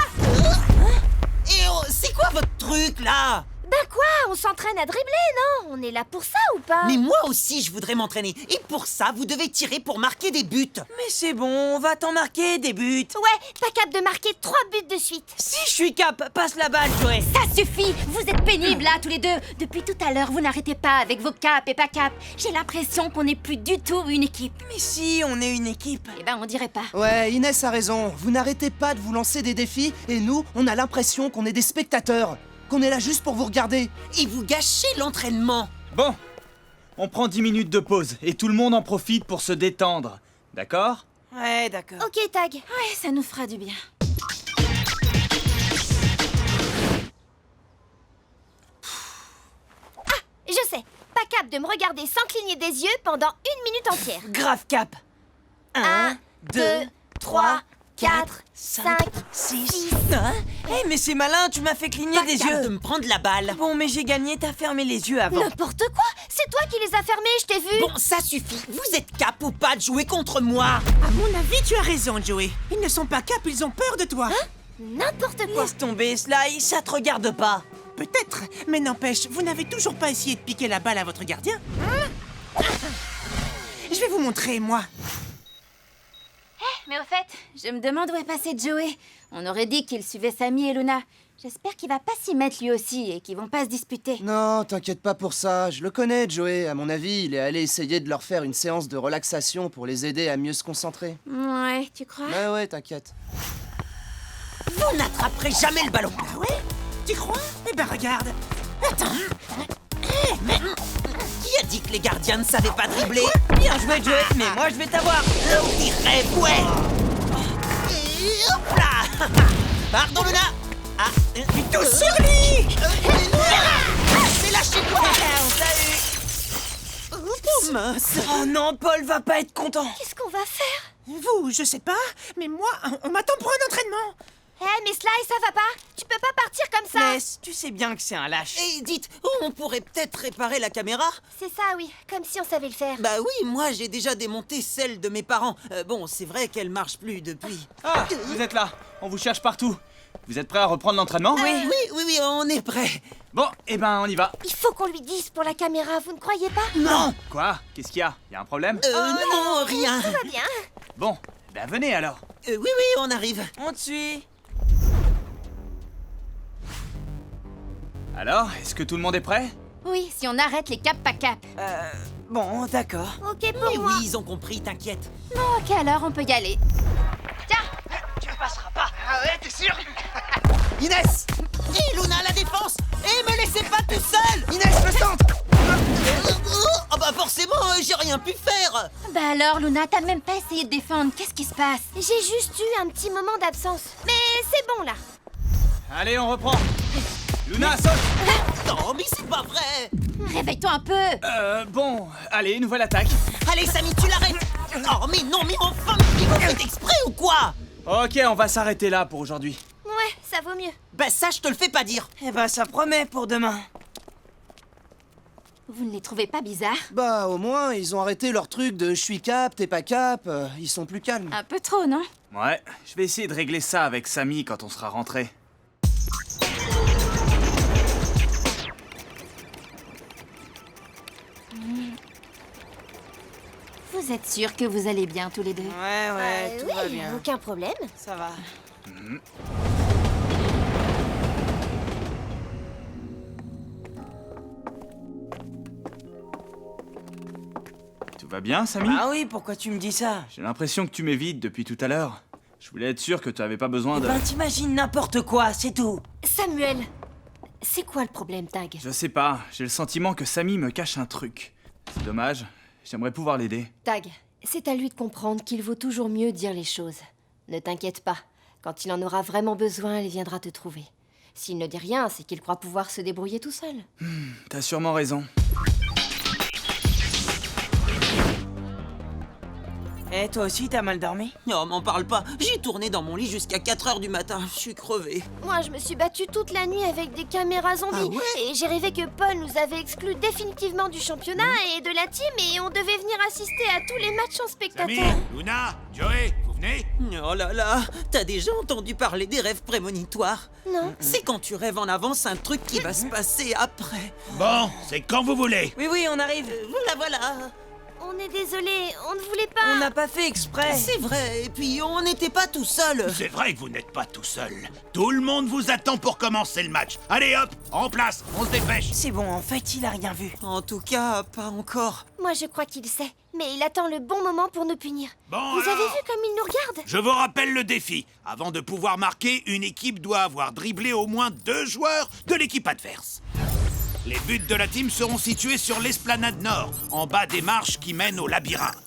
Et c'est quoi votre truc là? Ben quoi? On s'entraîne à dribbler, non? On est là pour ça ou pas? Mais moi aussi, je voudrais m'entraîner. Et pour ça, vous devez tirer pour marquer des buts. Mais c'est bon, on va t'en marquer des buts. Ouais, pas cap de marquer 3 buts de suite. Si je suis cap, passe la balle, Joey. Ça suffit! Vous êtes pénibles là, tous les deux! Depuis tout à l'heure, vous n'arrêtez pas avec vos caps et pas caps. J'ai l'impression qu'on n'est plus du tout une équipe. Mais si, on est une équipe. Eh ben, on dirait pas. Ouais, Inès a raison. Vous n'arrêtez pas de vous lancer des défis, et nous, on a l'impression qu'on est des spectateurs. Qu'on est là juste pour vous regarder. Et vous gâchez l'entraînement. Bon, on prend 10 minutes de pause et tout le monde en profite pour se détendre. D'accord? Ouais, d'accord. Ok, Tag. Ouais, ça nous fera du bien. Je sais. Pas cap de me regarder sans cligner des yeux pendant 1 minute entière. Grave cap. 1, 2, 3, 4, 5, 6. Hein? Eh, mais c'est malin, tu m'as fait cligner des Pas capable de yeux. me prendre la balle. Bon, mais j'ai gagné, t'as fermé les yeux avant. N'importe quoi. C'est toi qui les as fermés, je t'ai vu. Bon, ça suffit. Vous êtes cap ou pas de jouer contre moi? À mon avis, tu as raison, Joey. Ils ne sont pas cap, ils ont peur de toi. N'importe quoi. Laisse tomber, Sly, ça te regarde pas. Peut-être, mais n'empêche, vous n'avez toujours pas essayé de piquer la balle à votre gardien. Je vais vous montrer, moi. Mais au fait, je me demande où est passé Joey. On aurait dit qu'il suivait Sammy et Luna. J'espère qu'il va pas s'y mettre lui aussi et qu'ils vont pas se disputer. Non, t'inquiète pas pour ça. Je le connais, Joey. À mon avis, il est allé essayer de leur faire une séance de relaxation pour les aider à mieux se concentrer. Ouais, tu crois? Ouais, t'inquiète. Vous n'attraperez jamais le ballon. Ah ouais? Tu crois? Eh ben regarde. Attends. Mais qui a dit que les gardiens ne savaient pas dribbler? Bien joué, Joey, mais moi je vais t'avoir. On dirait, ouais. Et hop là. Pardon, Luna. Ah, Tout sur lui. c'est lâché-toi. Oh mince. Oh non, Paul va pas être content. Qu'est-ce qu'on va faire? Vous, je sais pas, mais moi, on m'attend pour un entraînement. Mais Sly, ça va pas? Tu peux pas partir comme ça. Laisse, tu sais bien que c'est un lâche. Et dites, on pourrait peut-être réparer la caméra? C'est ça, oui. Comme si on savait le faire. Bah oui, moi j'ai déjà démonté celle de mes parents. Bon, c'est vrai qu'elle marche plus depuis. Ah, vous êtes là. On vous cherche partout. Vous êtes prêts à reprendre l'entraînement? Oui, on est prêt. Bon, eh ben, on y va. Il faut qu'on lui dise pour la caméra, vous ne croyez pas? Non. Quoi? Qu'est-ce qu'il y a? Y a un problème? Non, rien. Tout va bien. Bon, ben venez alors. Oui, on arrive. On te suit. Alors, est-ce que tout le monde est prêt? Oui, si on arrête les cap pas cap. Bon, d'accord. Ok pour Mais moi. oui, ils ont compris, t'inquiète. Ok, alors on peut y aller. Inès! Et Luna à la défense. Et me laissez pas tout seul. Inès, le centre! Ah bah forcément, j'ai rien pu faire. Bah alors, Luna, t'as même pas essayé de défendre. Qu'est-ce qui se passe? J'ai juste eu un petit moment d'absence. Mais c'est bon là. Allez, on reprend. Luna, saute! Non, mais c'est pas vrai. Réveille-toi un peu. Bon, allez, nouvelle attaque. Allez, Sammy, tu l'arrêtes. Oh, mais non, mais enfin, mais vous faites exprès ou quoi? Ok, on va s'arrêter là pour aujourd'hui. Ouais, ça vaut mieux. Bah ça, je te le fais pas dire. Eh ben, ça promet pour demain. Vous ne les trouvez pas bizarres? Bah, au moins, ils ont arrêté leur truc de je suis cap, t'es pas cap. Ils sont plus calmes. Un peu trop, non? Ouais, je vais essayer de régler ça avec Sammy quand on sera rentré. Vous êtes sûrs que vous allez bien tous les deux? Ouais, tout va bien. Aucun problème. Ça va. Tout va bien, Sammy? Ah oui, pourquoi tu me dis ça? J'ai l'impression que tu m'évites depuis tout à l'heure. Je voulais être sûr que tu avais pas besoin de... Ben, t'imagines n'importe quoi, c'est tout. Samuel, c'est quoi le problème, Tag? Je sais pas, j'ai le sentiment que Sammy me cache un truc. C'est dommage, j'aimerais pouvoir l'aider. Tag, c'est à lui de comprendre qu'il vaut toujours mieux dire les choses. Ne t'inquiète pas, quand il en aura vraiment besoin, il viendra te trouver. S'il ne dit rien, c'est qu'il croit pouvoir se débrouiller tout seul. T'as sûrement raison. Eh, toi aussi, t'as mal dormi? Non, m'en parle pas. J'ai tourné dans mon lit jusqu'à 4 heures du matin. Je suis crevé. Moi, je me suis battue toute la nuit avec des caméras zombies. Ah ouais? Et j'ai rêvé que Paul nous avait exclus définitivement du championnat et de la team et on devait venir assister à tous les matchs en spectateur. Sammy, Luna, Joey, vous venez? Oh là là, t'as déjà entendu parler des rêves prémonitoires? Non. C'est quand tu rêves en avance un truc qui va se passer après. Bon, c'est quand vous voulez. Oui, on arrive. Voilà. On est désolé, on ne voulait pas. On n'a pas fait exprès. C'est vrai, et puis on n'était pas tout seul. C'est vrai que vous n'êtes pas tout seul. Tout le monde vous attend pour commencer le match. Allez hop, en place, on se dépêche. C'est bon, en fait, il a rien vu. En tout cas, pas encore. Moi, je crois qu'il sait, mais il attend le bon moment pour nous punir. Bon, Vous avez alors vu comme il nous regarde? Je vous rappelle le défi. Avant de pouvoir marquer, une équipe doit avoir dribblé au moins 2 joueurs de l'équipe adverse. Les buts de la team seront situés sur l'esplanade nord, en bas des marches qui mènent au labyrinthe.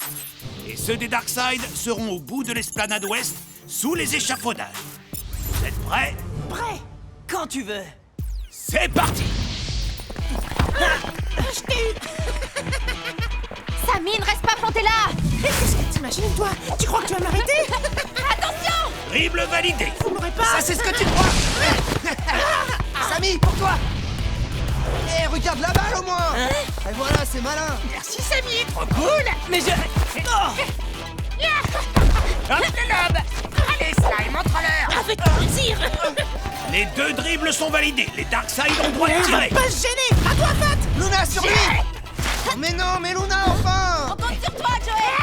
Et ceux des Darkside seront au bout de l'esplanade ouest, sous les échafaudages. Vous êtes prêts? Prêt? Quand tu veux. C'est parti! Samy, ne reste pas planté là. Qu'est-ce que t'imagines, toi? Tu crois que tu vas m'arrêter? Attention! Dribble validé. Vous m'aurez pas. Ça, c'est ce que tu crois. Samy, pour toi. Eh, regarde la balle au moins. Et voilà, c'est malin. Merci Samy, trop cool. Mais je... Oh. Hop le lobe. Allez Slime, montre-leur. Avec plaisir. Les 2 dribbles sont validés. Les Darkseid ont droit de tirer. Pas se gêner. À toi, Fat. Luna, sur lui. Oh, mais non, mais Luna, enfin. On compte sur toi, Joey.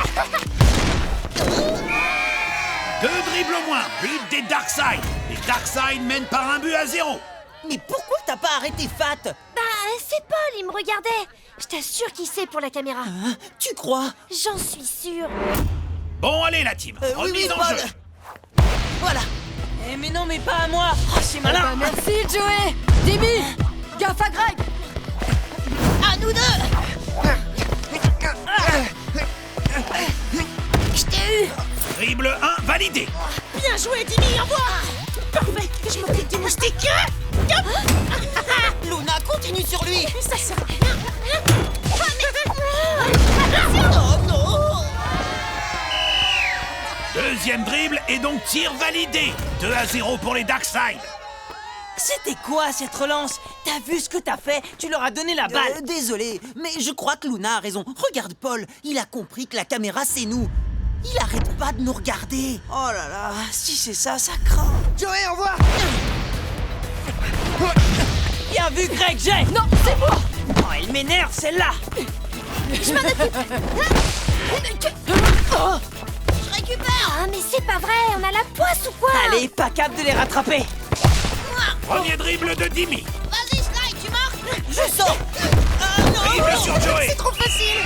2 dribbles au moins. But des Darkseid. Les Darkseid mènent par 1-0. Mais pourquoi t'as pas arrêté Fat? Bah, c'est Paul, il me regardait. Je t'assure qu'il sait pour la caméra. Tu crois? J'en suis sûre. Bon, allez la team. Oui, Remise en Paul. jeu. Voilà. Eh, mais non, mais pas à moi. Oh, c'est malin. Bah, merci, Joey. Timmy, gaffe à Greg. À nous deux. Je t'ai eu. Dribble 1 validé. Bien joué, Timmy. Au revoir. Parfait. Je m'occupe du moustique. Luna, continue sur lui. Ça sert à rien. Oh non. Deuxième dribble et donc tir validé. 2-0 pour les Darkseid. C'était quoi cette relance? T'as vu ce que t'as fait? Tu leur as donné la balle. Désolé, mais je crois que Luna a raison. Regarde Paul, il a compris que la caméra c'est nous. Il arrête pas de nous regarder. Oh là là, si c'est ça, ça craint. Joey, au revoir. Bien vu, Greg, j'ai. Non, c'est moi. Oh, elle m'énerve, celle-là. Je récupère. Ah, mais c'est pas vrai, on a la poisse ou quoi? Allez, pas capable de les rattraper. Premier dribble de Dimmy. Vas-y, Slime, tu marques. Je sors. Dribble sur Joey. C'est trop facile.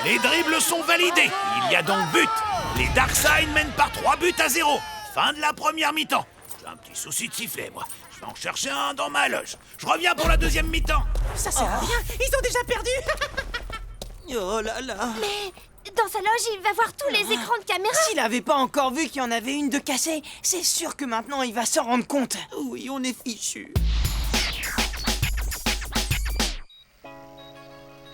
Les dribbles sont validés. Il y a donc but. Les Darkseid mènent par 3-0. Fin de la première mi-temps. J'ai un petit souci de sifflet, moi. Je vais en chercher un dans ma loge. Je reviens pour la deuxième mi-temps. Ça sert à rien. Ils ont déjà perdu. Oh là là. Mais dans sa loge, il va voir tous les écrans de caméra. S'il avait pas encore vu qu'il y en avait une de cassée, c'est sûr que maintenant il va s'en rendre compte. Oui, on est fichu.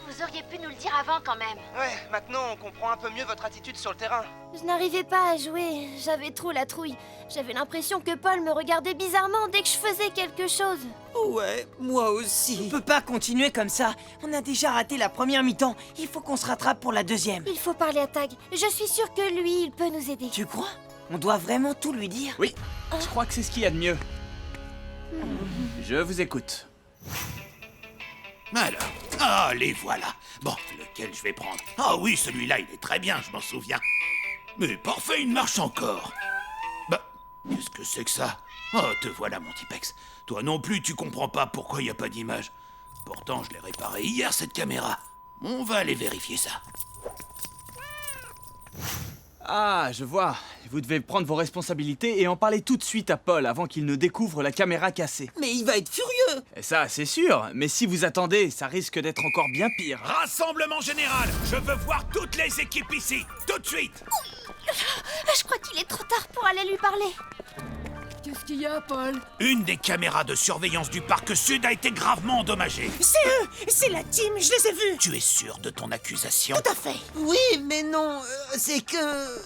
Vous auriez pu nous le dire avant quand même. Ouais, maintenant on comprend un peu mieux votre attitude sur le terrain. Je n'arrivais pas à jouer, j'avais trop la trouille. J'avais l'impression que Paul me regardait bizarrement dès que je faisais quelque chose. Ouais, moi On aussi. peut pas continuer comme ça. On a déjà raté la première mi-temps. Il faut qu'on se rattrape pour la deuxième. Il faut parler à Tag. Je suis sûre que lui, il peut nous aider. Tu crois? On doit vraiment tout lui dire? Oui, je crois que c'est ce qu'il y a de mieux. Je vous écoute. Alors, les voilà. Bon, lequel je vais prendre? Ah oui, celui-là, il est très bien, je m'en souviens. Mais parfait, il marche encore. Bah, qu'est-ce que c'est que ça? Oh, te voilà, mon Tipex. Toi non plus, tu comprends pas pourquoi il n'y a pas d'image. Pourtant, je l'ai réparé hier, cette caméra. On va aller vérifier ça. Ah, je vois. Vous devez prendre vos responsabilités et en parler tout de suite à Paul avant qu'il ne découvre la caméra cassée. Mais il va être furieux. Et ça, c'est sûr. Mais si vous attendez, ça risque d'être encore bien pire. Rassemblement général. Je veux voir toutes les équipes ici, tout de suite. Je crois qu'il est trop tard pour aller lui parler. Qu'est-ce qu'il y a, Paul? Une des caméras de surveillance du parc sud a été gravement endommagée. C'est eux. C'est la team. Je les ai vus. Tu es sûr de ton accusation? Tout à fait. Oui, mais non, c'est que...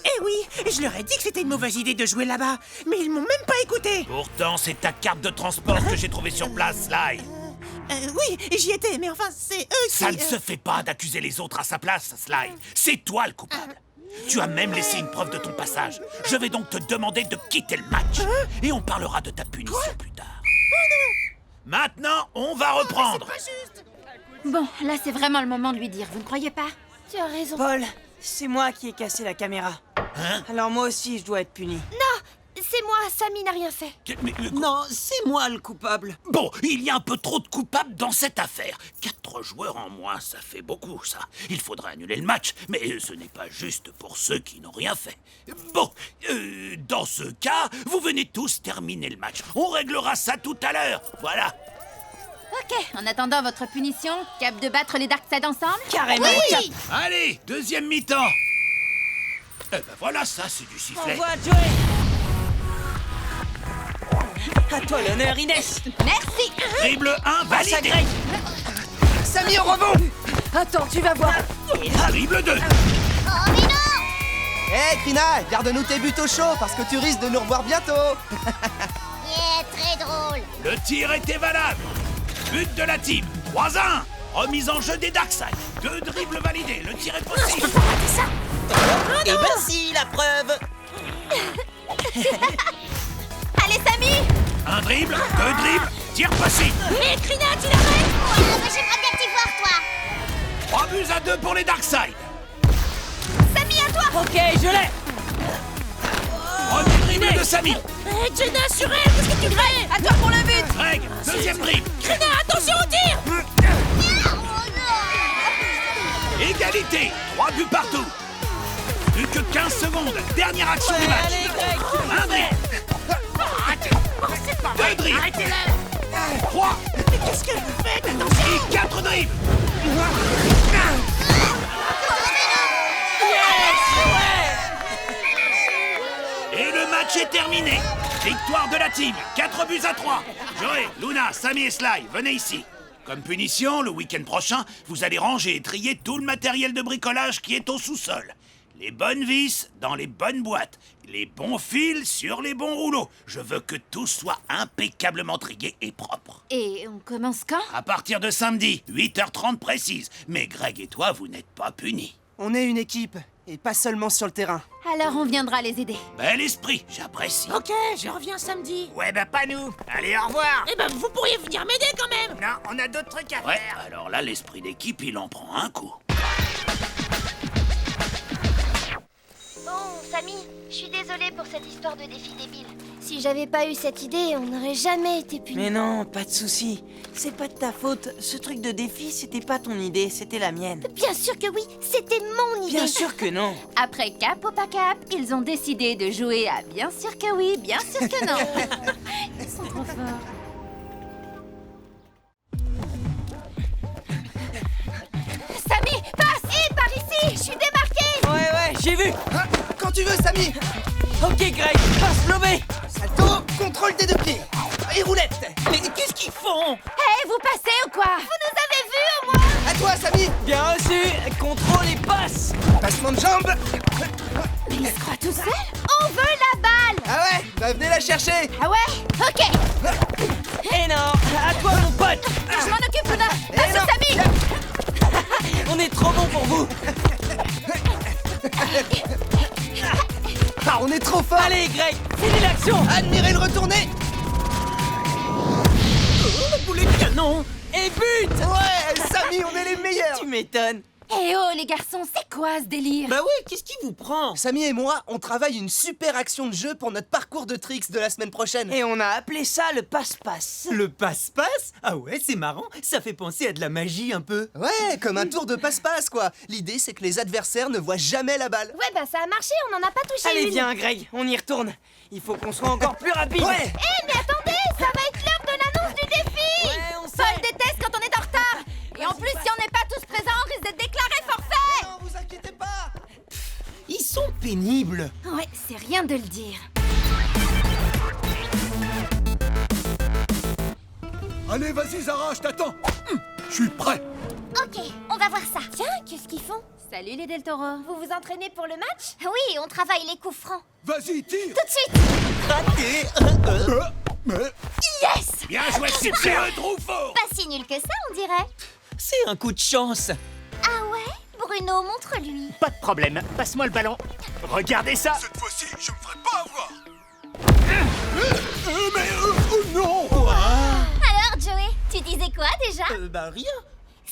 Eh oui, je leur ai dit que c'était une mauvaise idée de jouer là-bas, mais ils m'ont même pas écouté. Pourtant, c'est ta carte de transport que j'ai trouvée sur place, Sly. Oui, j'y étais, mais enfin, c'est eux qui... Ça ne se fait pas d'accuser les autres à sa place, Sly. C'est toi le coupable. Tu as même laissé une preuve de ton passage. Je vais donc te demander de quitter le match. Et on parlera de ta punition plus tard. Maintenant, on va reprendre. Bon, là, c'est vraiment le moment de lui dire, vous ne croyez pas? Tu as raison. Paul, c'est moi qui ai cassé la caméra. Hein? Alors moi aussi, je dois être puni. Non, c'est moi, Samy n'a rien fait. Non, c'est moi le coupable. Bon, il y a un peu trop de coupables dans cette affaire. 4 joueurs en moins, ça fait beaucoup, ça. Il faudra annuler le match, mais ce n'est pas juste pour ceux qui n'ont rien fait. Bon, dans ce cas, vous venez tous terminer le match. On réglera ça tout à l'heure. Voilà. Ok, en attendant votre punition, cap de battre les Darkseid ensemble? Carrément. Oui. Allez, deuxième mi-temps. Eh ben voilà, ça, c'est du Au sifflet. revoir, Joey. À toi l'honneur, Inès. Merci. Dribble 1, Passe à validé. Greg. Samy, au rebond. Attends, tu vas voir. Dribble 2. Oh, mais non. Hé, Krina, garde-nous tes buts au chaud parce que tu risques de nous revoir bientôt. Yeah, très drôle. Le tir était valable. But de la team. 3-1. Remise en jeu des Darkseid. 2 dribbles validés. Le tir est possible. Et ben si, la preuve. Allez, Samy. Un dribble, 2 dribbles, tir possible. Mais Krina, tu l'arrêtes. Ouais, mais j'aimerais bien t'y voir, toi. 3 buts à 2 pour les Darkseid. Samy, à toi. Ok, je l'ai. Premier dribble de Samy. Hé, Jenna, sur elle, qu'est-ce que tu fais? À toi pour le but. Greg, deuxième dribble. Krina, attention au tir. Égalité, 3 buts partout. Plus que 15 secondes, dernière action du match. Allez, Greg. Un dribble. C'est pas 2 dribbles. Arrêtez-le. 3 Mais qu'est-ce que vous faites? Attention. et 4 dribbles. Et le match est terminé. Victoire de la team, 4 buts à 3. Joey, Luna, Samy et Sly, venez ici. Comme punition, le week-end prochain, vous allez ranger et trier tout le matériel de bricolage qui est au sous-sol. Les bonnes vis dans les bonnes boîtes. Les bons fils sur les bons rouleaux. Je veux que tout soit impeccablement trié et propre. Et on commence quand? À partir de samedi, 8h30 précise. Mais Greg et toi, vous n'êtes pas punis. On est une équipe, et pas seulement sur le terrain. Alors on viendra les aider. Bel esprit, j'apprécie. Ok, je reviens samedi. Ouais, bah pas nous. Allez, au revoir. Eh ben, vous pourriez venir m'aider quand même. Non, on a d'autres trucs à faire. Alors là, l'esprit d'équipe, il en prend un coup. Bon, Samy, je suis désolée pour cette histoire de défi débile. Si j'avais pas eu cette idée, on n'aurait jamais été punis. Mais non, pas de souci. C'est pas de ta faute. Ce truc de défi, c'était pas ton idée, c'était la mienne. Bien sûr que oui, c'était mon idée. Bien sûr que non. Après Cap ou pas Cap, ils ont décidé de jouer à bien sûr que oui, bien sûr que non. Ils sont trop forts. Samy, passe! Hé, par ici! Je suis démarquée! Ouais, j'ai vu. Ah, quand tu veux, Samy. Ok, Greg, passe lobé. Salto, contrôle des 2 pieds. Et roulette. Mais qu'est-ce qu'ils font? Hé, vous passez ou quoi? Vous nous avez vus au moins? À toi, Samy. Bien reçu. Contrôle et passe. Passement de jambes. Mais il se croit tout seul? On veut la balle! Ah ouais, bah venez la chercher. Ah ouais? Ok! Eh non, à toi mon pote. Je m'en occupe, Luna! Passe non. Samy! On est trop bons pour vous. Ah, on est trop fort. Allez, Greg, finis l'action. Admirez le retourné. Boulet de canon. Et but. Ouais, Samy, on est les meilleurs. Tu m'étonnes. Eh oh, les garçons, c'est quoi ce délire? Bah ouais, qu'est-ce qui vous prend? Samy et moi, on travaille une super action de jeu pour notre parcours de tricks de la semaine prochaine. Et on a appelé ça le passe-passe. Le passe-passe? Ah ouais, c'est marrant. Ça fait penser à de la magie un peu. Ouais, comme un tour de passe-passe, quoi. L'idée, c'est que les adversaires ne voient jamais la balle. Ouais, bah ça a marché, on en a pas touché Allez, une. viens, Greg, on y retourne. Il faut qu'on soit encore plus rapide. Ouais. Eh, mais attendez, ça va être l'heure de l'annonce du défi! Ouais, on sait. Paul déteste quand on est en retard! Et en plus, si on n'est pas tous présents, on risque d'être déclaré forfait! Non, vous inquiétez pas. Ils sont pénibles. Ouais, c'est rien de le dire. Allez, vas-y, Zara, je t'attends. Je suis prêt. Ok, on va voir ça. Tiens, qu'est-ce qu'ils font? Salut les Del Toro. Vous vous entraînez pour le match? Oui, on travaille les coups francs. Vas-y, tire. Tout de suite. Raté. Yes. Bien joué, c'est un trou fort. Pas si nul que ça, on dirait. C'est un coup de chance. Ah ouais? Bruno, montre-lui. Pas de problème, passe-moi le ballon. Regardez ça. Cette fois-ci, je me ferai pas avoir. Oh non. Alors, Joey, tu disais quoi déjà? Bah rien.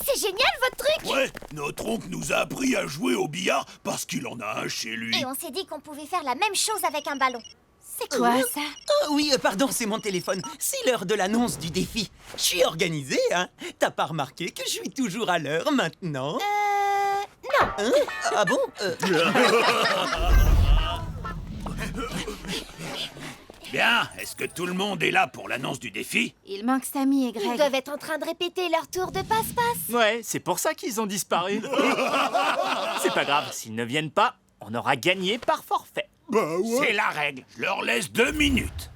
C'est génial votre truc. Ouais, notre oncle nous a appris à jouer au billard parce qu'il en a un chez lui. Et on s'est dit qu'on pouvait faire la même chose avec un ballon. C'est quoi ça? Ah oui, pardon, c'est mon téléphone. C'est l'heure de l'annonce du défi. Je suis organisé, hein. T'as pas remarqué que je suis toujours à l'heure maintenant? Non. Hein? Ah bon? Bien, est-ce que tout le monde est là pour l'annonce du défi? Il manque Samy et Ils Greg. doivent être en train de répéter leur tour de passe-passe. Ouais, c'est pour ça qu'ils ont disparu. C'est pas grave, s'ils ne viennent pas, on aura gagné par forfait. C'est la règle. Je leur laisse 2 minutes.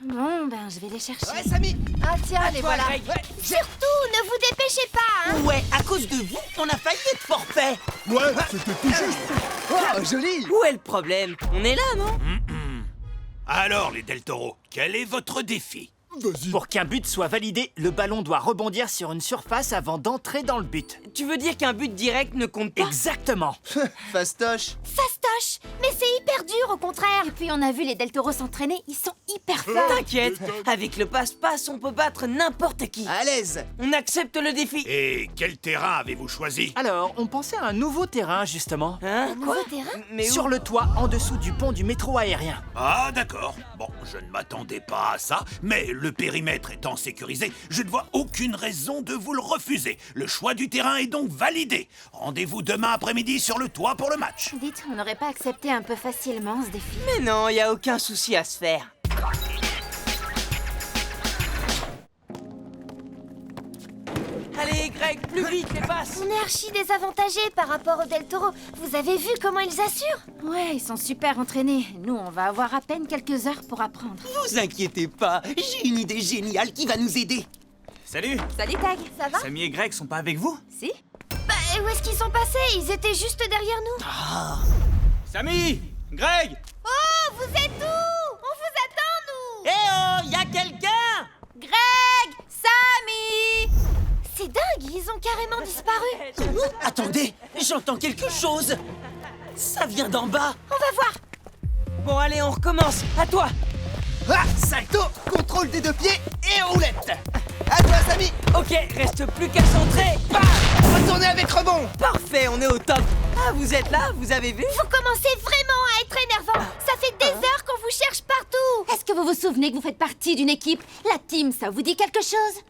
Bon, ben, je vais les chercher. Ouais, Samy. Ah tiens, les voilà. Greg. Surtout, ne vous dépêchez pas, hein. Ouais, à cause de vous, on a failli être forfait. Ouais, c'était tout juste. Oh, joli. Où est le problème? On est là, non? Alors, les Del Toro, quel est votre défi? Vas-y. Pour qu'un but soit validé, le ballon doit rebondir sur une surface avant d'entrer dans le but. Tu veux dire qu'un but direct ne compte pas? Exactement. Fastoche. Fastoche. Mais c'est hyper dur, au contraire. Et puis on a vu les Del Toro s'entraîner, ils sont hyper forts. T'inquiète, avec le passe-passe, on peut battre n'importe qui. À l'aise. On accepte le défi. Et quel terrain avez-vous choisi? Alors, on pensait à un nouveau terrain, justement. Hein? Nouveau terrain? Mais où? Sur le toit, en dessous du pont du métro aérien. Ah, d'accord. Bon, je ne m'attendais pas à ça, mais le périmètre étant sécurisé, je ne vois aucune raison de vous le refuser. Le choix du terrain est donc validé. Rendez-vous demain après-midi sur le toit pour le match. Dites, on n'aurait pas accepté un peu facilement ce défi? Mais non, y a aucun souci à se faire. Allez, Greg, plus vite, les passes. On est archi désavantagés par rapport aux Del Toro. Vous avez vu comment ils assurent? Ouais, ils sont super entraînés. Nous, on va avoir à peine quelques heures pour apprendre. Vous inquiétez pas, j'ai une idée géniale qui va nous aider. Salut. Salut, Tag. Ça va? Samy et Greg sont pas avec vous? Si? Bah, où est-ce qu'ils sont passés? Ils étaient juste derrière nous. Samy! Greg! Oh, vous êtes où? On vous attend, nous. Eh oh, y a quelqu'un? Greg! Samy! C'est dingue, ils ont carrément disparu. Attendez, j'entends quelque chose. Ça vient d'en bas. On va voir. Bon, allez, on recommence. À toi. Ah, salto, contrôle des deux pieds et roulette. À toi, Samy. Ok, reste plus qu'à centrer. Bam! Retournez avec rebond. Parfait, on est au top. Ah, vous êtes là, vous avez vu? Vous commencez vraiment à être énervant. Ça fait des heures qu'on vous cherche partout. Est-ce que vous vous souvenez que vous faites partie d'une équipe? La team, ça vous dit quelque chose?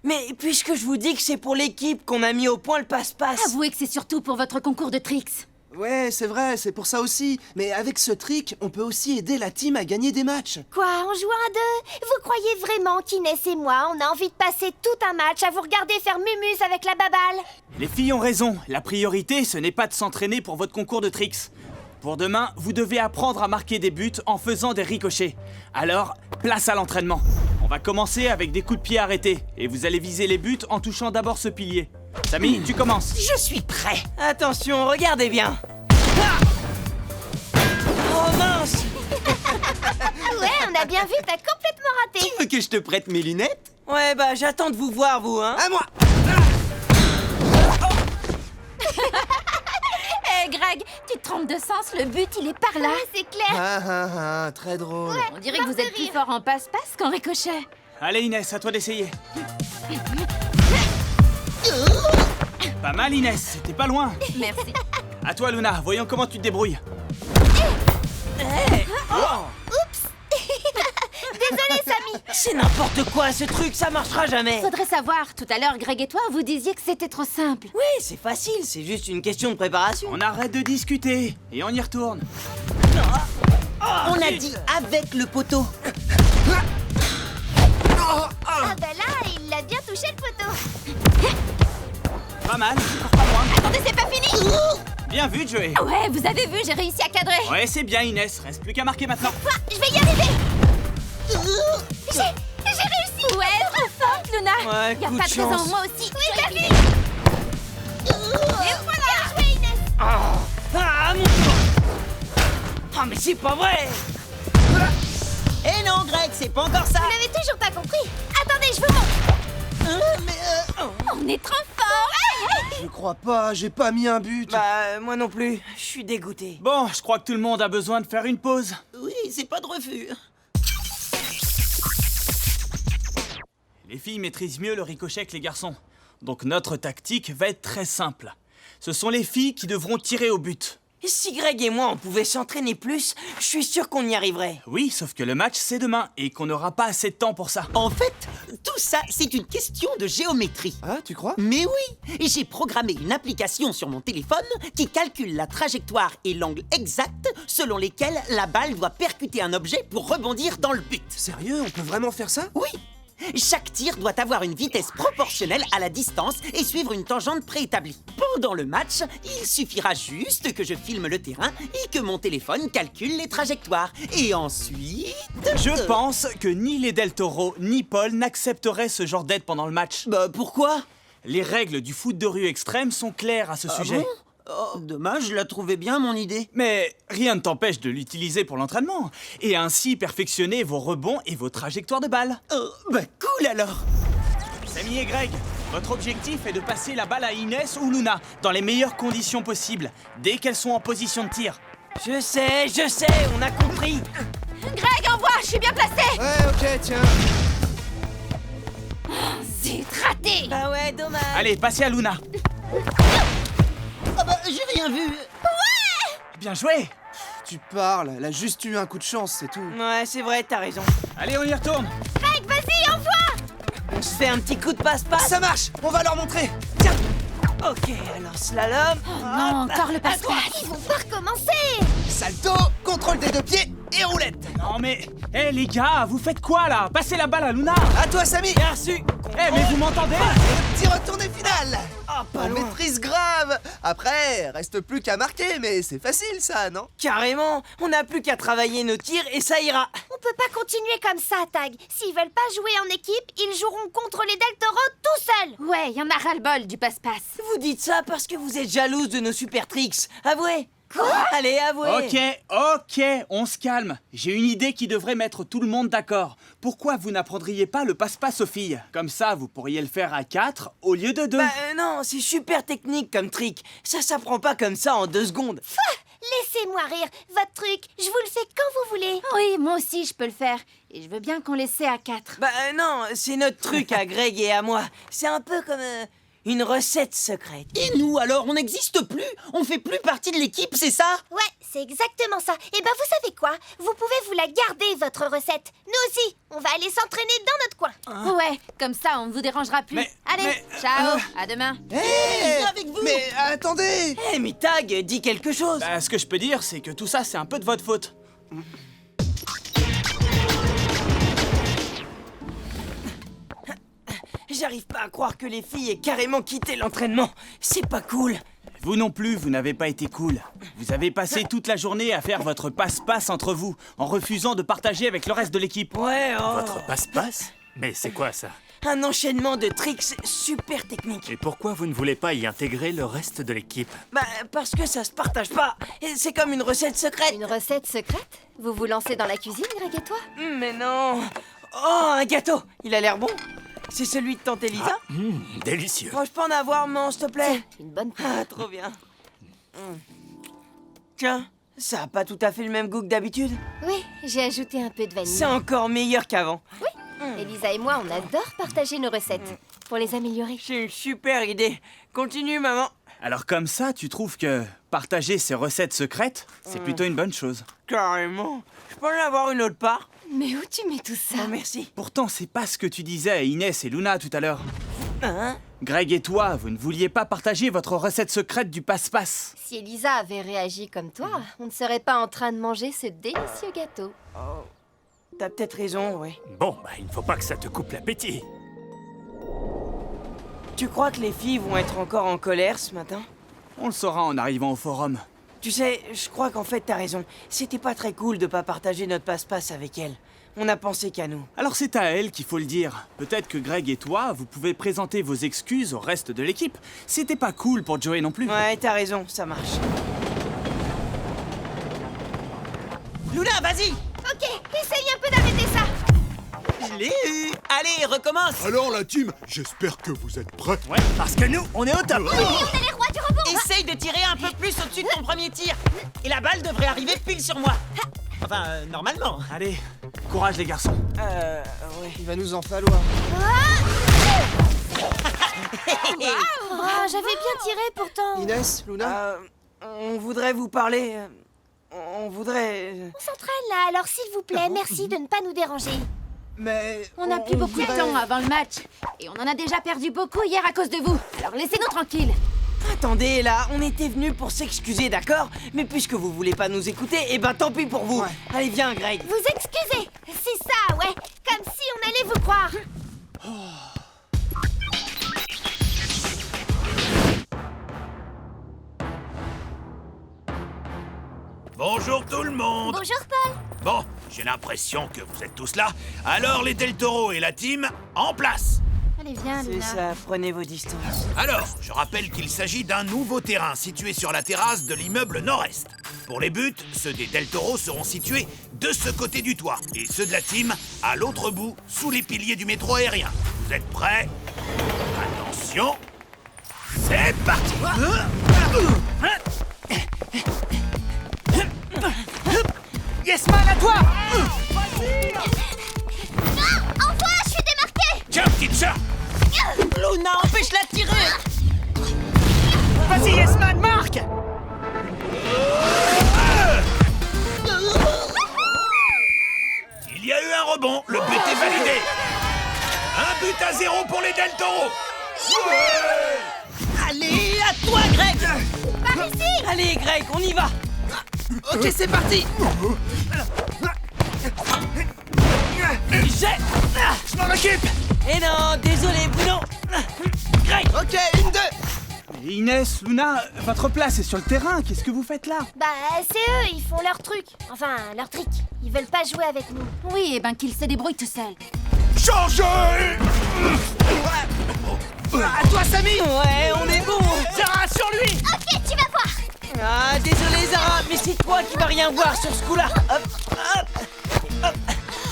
Mais puisque je vous dis que c'est pour l'équipe qu'on a mis au point le passe-passe. Avouez que c'est surtout pour votre concours de tricks. Ouais, c'est vrai, c'est pour ça aussi. Mais avec ce trick, on peut aussi aider la team à gagner des matchs. Quoi, en jouant à deux? Vous croyez vraiment qu'Inès et moi, on a envie de passer tout un match à vous regarder faire mumus avec la baballe? Les filles ont raison. La priorité, ce n'est pas de s'entraîner pour votre concours de tricks. Pour demain, vous devez apprendre à marquer des buts en faisant des ricochets. Alors, place à l'entraînement. On va commencer avec des coups de pied arrêtés. Et vous allez viser les buts en touchant d'abord ce pilier. Samy, tu commences. Je suis prêt. Attention, regardez bien. Oh mince! Ouais, on a bien vu, t'as complètement raté. Tu veux que je te prête mes lunettes? Ouais, bah j'attends de vous voir, vous, hein. À moi. Hé, Greg, tu te trompes de sens, le but, il est par là. Ouais, c'est clair. Ah, très drôle. On dirait que vous êtes plus fort en passe-passe qu'en ricochet. Allez Inès, à toi d'essayer. Pas mal Inès, c'était pas loin. Merci. À toi Luna, voyons comment tu te débrouilles. Désolé, Samy. C'est n'importe quoi, ce truc, ça marchera jamais. Faudrait savoir, tout à l'heure, Greg et toi, vous disiez que c'était trop simple. Oui, c'est facile, c'est juste une question de préparation. On arrête de discuter et on y retourne. On a dit avec le poteau. Ah bah là, il a bien touché le poteau. Pas mal, encore pas loin. Attendez, c'est pas fini. Bien vu Joey. Ouais, vous avez vu, j'ai réussi à cadrer. Ouais, c'est bien Inès, reste plus qu'à marquer maintenant. Ah, je vais y arriver. J'ai réussi. Ouais, trop forte, Luna. Ouais, Y a coup pas de de raison, chance. moi aussi. Oui, t'as vu. Et voilà. Bien joué, Inès. Ah, mon... Ah, mais c'est pas vrai. Eh non, Greg, c'est pas encore ça. Vous l'avez toujours pas compris. Attendez, je vous montre. On est trop fort. Je crois pas, j'ai pas mis un but. Bah, moi non plus, je suis dégoûté. Bon, je crois que tout le monde a besoin de faire une pause. Oui, c'est pas de refus. Les filles maîtrisent mieux le ricochet que les garçons. Donc notre tactique va être très simple. Ce sont les filles qui devront tirer au but. Si Greg et moi, on pouvait s'entraîner plus, je suis sûr qu'on y arriverait. Oui, sauf que le match c'est demain et qu'on n'aura pas assez de temps pour ça. En fait, tout ça, c'est une question de géométrie. Ah, tu crois? Mais oui, j'ai programmé une application sur mon téléphone qui calcule la trajectoire et l'angle exact selon lesquels la balle doit percuter un objet pour rebondir dans le but. Sérieux, on peut vraiment faire ça? Oui, Chaque tir doit avoir une vitesse proportionnelle à la distance et suivre une tangente préétablie. Pendant le match, il suffira juste que je filme le terrain et que mon téléphone calcule les trajectoires. Et ensuite... Je pense que ni les Del Toro ni Paul n'accepteraient ce genre d'aide pendant le match. Bah pourquoi? Les règles du foot de rue extrême sont claires à ce sujet. Bon oh, dommage, je la trouvais bien mon idée. Mais rien ne t'empêche de l'utiliser pour l'entraînement et ainsi perfectionner vos rebonds et vos trajectoires de balles. Bah cool alors. Samy et Greg, votre objectif est de passer la balle à Inès ou Luna dans les meilleures conditions possibles, dès qu'elles sont en position de tir. Je sais, on a compris. Greg, envoie, je suis bien placé. Ouais, ok, tiens. Zut, raté. Bah ouais, dommage. Allez, passez à Luna. Ah bah j'ai rien vu. Bien joué. Tu parles, elle a juste eu un coup de chance, c'est tout. Ouais, c'est vrai, t'as raison. Allez, on y retourne. Greg, vas-y, envoie. On se fait un petit coup de passe-passe. Ça marche, on va leur montrer. Tiens. Ok, alors slalom. Non, encore le passe-passe. Ils vont pas recommencer. Salto, contrôle des deux pieds et roulette. Non mais, hé les gars, vous faites quoi là? Passez la balle à Luna. À toi, Samy. Bien reçu. Eh mais vous m'entendez? Petit retourné final. Ah, pas On loin. maîtrise grave. Après, reste plus qu'à marquer, mais c'est facile ça, non? Carrément, on n'a plus qu'à travailler nos tirs et ça ira. On peut pas continuer comme ça, Tag. S'ils veulent pas jouer en équipe, ils joueront contre les Del Toro tout seuls. Ouais, y en a ras-le-bol du passe-passe. Vous dites ça parce que vous êtes jalouse de nos super tricks. Avouez. Quoi? Allez, avouez. Ok, on se calme. J'ai une idée qui devrait mettre tout le monde d'accord. Pourquoi vous n'apprendriez pas le passe-passe aux filles? Comme ça, vous pourriez le faire à 4 au lieu de 2. Bah non, c'est super technique comme trick. Ça s'apprend pas comme ça en 2 secondes. Laissez-moi rire. Votre truc, je vous le fais quand vous voulez. Oui, moi aussi, je peux le faire. Et je veux bien qu'on l'essaie à 4. Bah non, c'est notre truc à Greg et à moi. C'est un peu comme une recette secrète. Et nous alors, on n'existe plus? On fait plus partie de l'équipe, c'est ça? Ouais, c'est exactement ça. Et ben vous savez quoi? Vous pouvez vous la garder, votre recette. Nous aussi, on va aller s'entraîner dans notre coin. Ouais, comme ça, on ne vous dérangera plus. Allez, ciao, à demain. Hé, avec vous. mais attendez. Eh mais Tag, dis quelque chose. Bah, ce que je peux dire, c'est que tout ça, c'est un peu de votre faute. J'arrive pas à croire que les filles aient carrément quitté l'entraînement. C'est pas cool. Vous non plus, vous n'avez pas été cool. Vous avez passé toute la journée à faire votre passe-passe entre vous, en refusant de partager avec le reste de l'équipe. Ouais, oh. Votre passe-passe? Mais c'est quoi ça? Un enchaînement de tricks super techniques. Et pourquoi vous ne voulez pas y intégrer le reste de l'équipe? Bah, parce que ça se partage pas. Et c'est comme une recette secrète. Une recette secrète? Vous vous lancez dans la cuisine, Greg et toi? Mais non. Oh, un gâteau. Il a l'air bon. C'est celui de tante Elisa? Délicieux. Oh, je peux en avoir, maman, s'il te plaît? Une bonne part. Ah, trop bien. Tiens, ça a pas tout à fait le même goût que d'habitude. Oui, j'ai ajouté un peu de vanille. C'est encore meilleur qu'avant. Elisa et moi, on adore partager nos recettes pour les améliorer. C'est une super idée. Continue, maman. Alors comme ça, tu trouves que partager ces recettes secrètes, c'est plutôt une bonne chose. Carrément. Je peux en avoir une autre part? Mais où tu mets tout ça? Oh, merci. Pourtant, c'est pas ce que tu disais à Inès et Luna tout à l'heure. Hein? Greg et toi, vous ne vouliez pas partager votre recette secrète du passe-passe. Si Elisa avait réagi comme toi, on ne serait pas en train de manger ce délicieux gâteau. Oh, t'as peut-être raison, oui. Bon, bah il ne faut pas que ça te coupe l'appétit. Tu crois que les filles vont être encore en colère ce matin? On le saura en arrivant au forum. Tu sais, je crois qu'en fait t'as raison. C'était pas très cool de pas partager notre passe-passe avec elle. On a pensé qu'à nous. Alors c'est à elle qu'il faut le dire. Peut-être que Greg et toi, vous pouvez présenter vos excuses au reste de l'équipe. C'était pas cool pour Joey non plus. Ouais, t'as raison, ça marche. Luna, vas-y. Ok, essaye un peu d'arrêter ça. Je l'ai eu. Allez, recommence. Alors la team, j'espère que vous êtes prêts. Ouais, parce que nous, on est au top. On est les rois du rebond. Essaye de tirer un peu plus au-dessus de ton premier tir. Et la balle devrait arriver pile sur moi. Enfin, normalement. Allez, courage les garçons. Ouais. Il va nous en falloir. Ah, j'avais bien tiré pourtant. Inès, Luna. On voudrait vous parler. On voudrait. On s'entraîne là, alors s'il vous plaît, merci de ne pas nous déranger. Mais On n'a plus beaucoup de temps avant le match. Et on en a déjà perdu beaucoup hier à cause de vous. Alors laissez-nous tranquilles. Attendez, là, on était venus pour s'excuser, d'accord? Mais puisque vous voulez pas nous écouter, eh ben tant pis pour vous. Allez, viens, Greg. Vous excusez. C'est ça, ouais. Comme si on allait vous croire. Bonjour tout le monde. Bonjour, Paul. Bon, j'ai l'impression que vous êtes tous là. Alors les Del Toro et la team, en place. Allez, viens, C'est Luna. ça, prenez vos distances. Alors, je rappelle qu'il s'agit d'un nouveau terrain situé sur la terrasse de l'immeuble nord-est. Pour les buts, ceux des Del Toro seront situés de ce côté du toit et ceux de la team à l'autre bout, sous les piliers du métro aérien. Vous êtes prêts? Attention, c'est parti. Yes-Man, à toi! Non, envoie, je suis démarqué. Tiens, petite sœur. Luna, empêche-la de tirer. Vas-y, Yes-Man, marque! Il y a eu un rebond, le but est validé. 1-0 pour les Del Toro. Allez, à toi, Greg. Par ici. Allez, Greg, on y va. Ok, c'est parti! J'ai... Je m'en occupe! Eh non, désolé, Bruno. Greg. Ok, 1-2! Et Inès, Luna, votre place est sur le terrain. Qu'est-ce que vous faites là? Bah, c'est eux, ils font leur truc. Enfin, leur trick. Ils veulent pas jouer avec nous. Oui, et ben qu'ils se débrouillent tout seuls. Changez. À toi, Samy! Ouais, on est bon. Zara, sur lui! Ok, tu vas voir. Ah, désolé, Zara, mais c'est toi qui vas rien voir sur ce coup-là. Hop, hop, hop.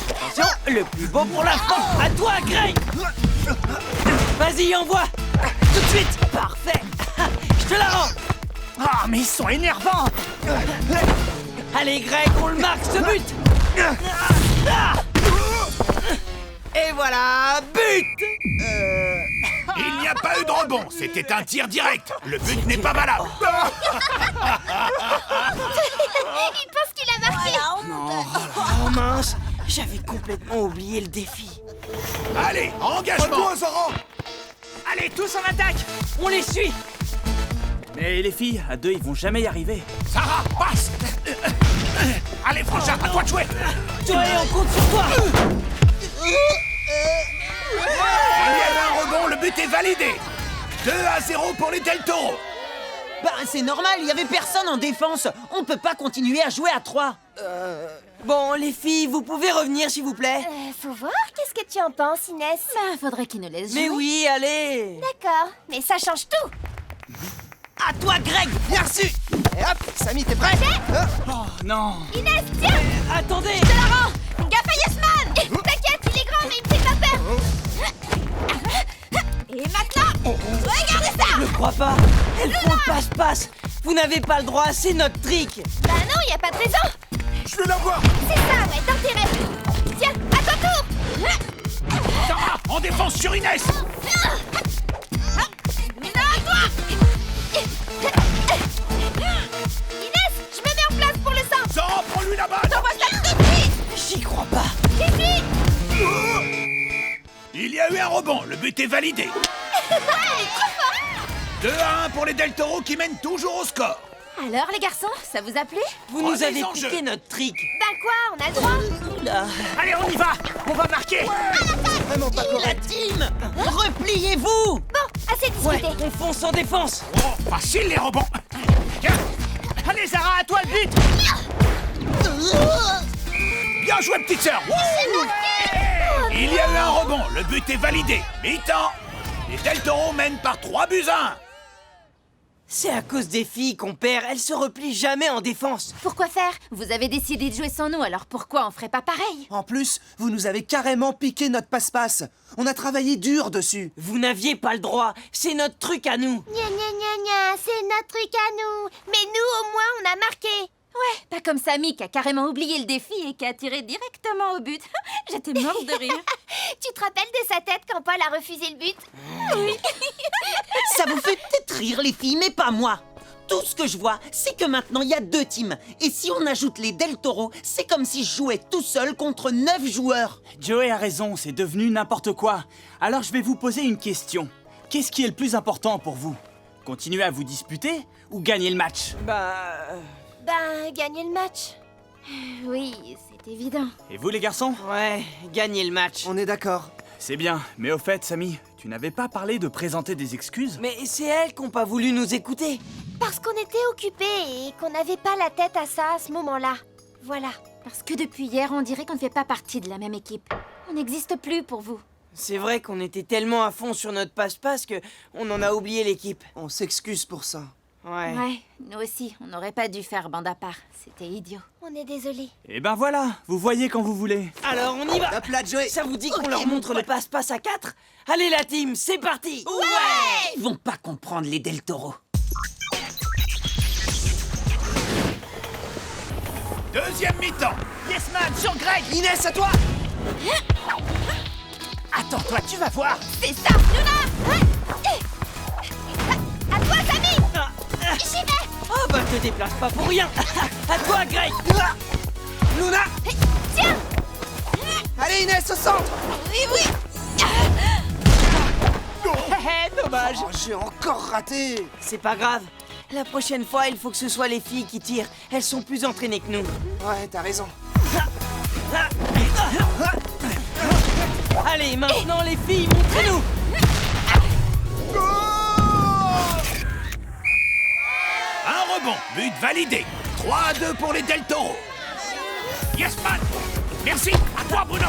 Attention, le plus beau pour la fin. À toi, Greg. Vas-y, envoie. Tout de suite. Parfait. Je te la rends. Ah, mais ils sont énervants! Allez, Greg, on le marque, ce but. Et voilà, but. Il n'y a pas eu de rebond, c'était un tir direct. Le but n'est pas valable. Il pense qu'il a marqué. Oh mince, j'avais complètement oublié le défi. Allez, engagement. Zara. Allez, tous en attaque! On les suit. Mais les filles, à deux, ils vont jamais y arriver. Sarah, passe. Allez, Frangin, à toi de jouer. Allez, on compte sur toi. Il y a eu un rebond, le but est validé. 2-0 pour les Del Toro. Bah, c'est normal, il y avait personne en défense. On peut pas continuer à jouer à 3. Bon, les filles, vous pouvez revenir, s'il vous plaît. Faut voir, qu'est-ce que tu en penses, Inès? Bah, faudrait qu'ils nous laissent jouer. Mais oui, allez. D'accord, mais ça change tout. À toi, Greg. Bien reçu! Et hop, Samy, t'es prêt? Oh non. Inès, tiens. Attendez. Je te la rends. Gaffe à Yes-Man. T'inquiète, il est grand, mais il me fait pas peur. Et maintenant, regardez ça. Je crois pas. Elles font le passe-passe. Vous n'avez pas le droit, c'est notre trick. Bah non, y a pas de raison. Je vais l'avoir. C'est ça, ouais, d'intérêt. Tiens, à ton tour. Sarah, en défense sur Inès. Luna, à toi. Inès, je me mets en place pour le centre. Sarah, prends-lui la balle. T'envoies ça tout de suite. J'y crois pas. Ici. Il y a eu un rebond, le but est validé. Elle est trop forte. 2-1 pour les Del Toro qui mènent toujours au score. Alors, les garçons, ça vous a plu? Vous nous Remise avez en piqué jeu. notre trick. Ben quoi, on a le droit. Oula. Allez, on y va! On va marquer! Vraiment pas La correct! team, repliez-vous. Bon, assez Ouais, discuté. on fonce en défense. Oh, facile les rebonds. Tiens, Allez, Zara, à toi le but! bien joué, petite sœur. Il y a eu un rebond, le but est validé. Mi-temps. Les Del Toro mènent par 3-1. C'est à cause des filles qu'on perd. Elles se replient jamais en défense. Pourquoi faire? Vous avez décidé de jouer sans nous, alors pourquoi on ferait pas pareil? En plus, vous nous avez carrément piqué notre passe-passe. On a travaillé dur dessus. Vous n'aviez pas le droit. C'est notre truc à nous. Gna gna gna gna, c'est notre truc à nous. Mais nous, au moins, on a marqué. Ouais, pas comme Samy qui a carrément oublié le défi et qui a tiré directement au but. J'étais morte de rire. Tu te rappelles de sa tête quand Paul a refusé le but? Ça vous fait peut-être rire les filles, mais pas moi. Tout ce que je vois, c'est que maintenant il y a 2 teams. Et si on ajoute les Del Toro, c'est comme si je jouais tout seul contre 9 joueurs. Joey a raison, c'est devenu n'importe quoi. Alors je vais vous poser une question. Qu'est-ce qui est le plus important pour vous? Continuer à vous disputer ou gagner le match? Ben, gagner le match. Oui, c'est évident. Et vous les garçons? Ouais, gagner le match. On est d'accord. C'est bien, mais au fait, Samy, tu n'avais pas parlé de présenter des excuses? Mais c'est elles qui n'ont pas voulu nous écouter. Parce qu'on était occupés et qu'on n'avait pas la tête à ça à ce moment-là. Voilà. Parce que depuis hier, on dirait qu'on ne fait pas partie de la même équipe. On n'existe plus pour vous. C'est vrai qu'on était tellement à fond sur notre passe-passe que on en a oublié l'équipe. On s'excuse pour ça. Ouais, nous aussi, on n'aurait pas dû faire bande à part. C'était idiot. On est désolés. Eh ben voilà, vous voyez quand vous voulez. Alors on y va. Hop là, Joey. Ça vous dit qu'on leur montre le passe-passe à 4? Allez la team, c'est parti. Ouais! Ils vont pas comprendre les Del Toro. Deuxième mi-temps. Yes man, sur Greg. Inès, à toi. Attends, toi, tu vas voir. C'est ça, Luna. À toi, Samy. J'y vais. Oh bah te déplace pas pour rien. À toi, Greg. Luna. Tiens. Allez, Inès, au centre. Oui. Dommage. Oh, j'ai encore raté. C'est pas grave. La prochaine fois, il faut que ce soit les filles qui tirent. Elles sont plus entraînées que nous. Ouais, t'as raison. Allez, maintenant les filles, montrez-nous. Un rebond, but validé. 3-2 pour les Del Toro. Yes man. Merci. À toi Bruno.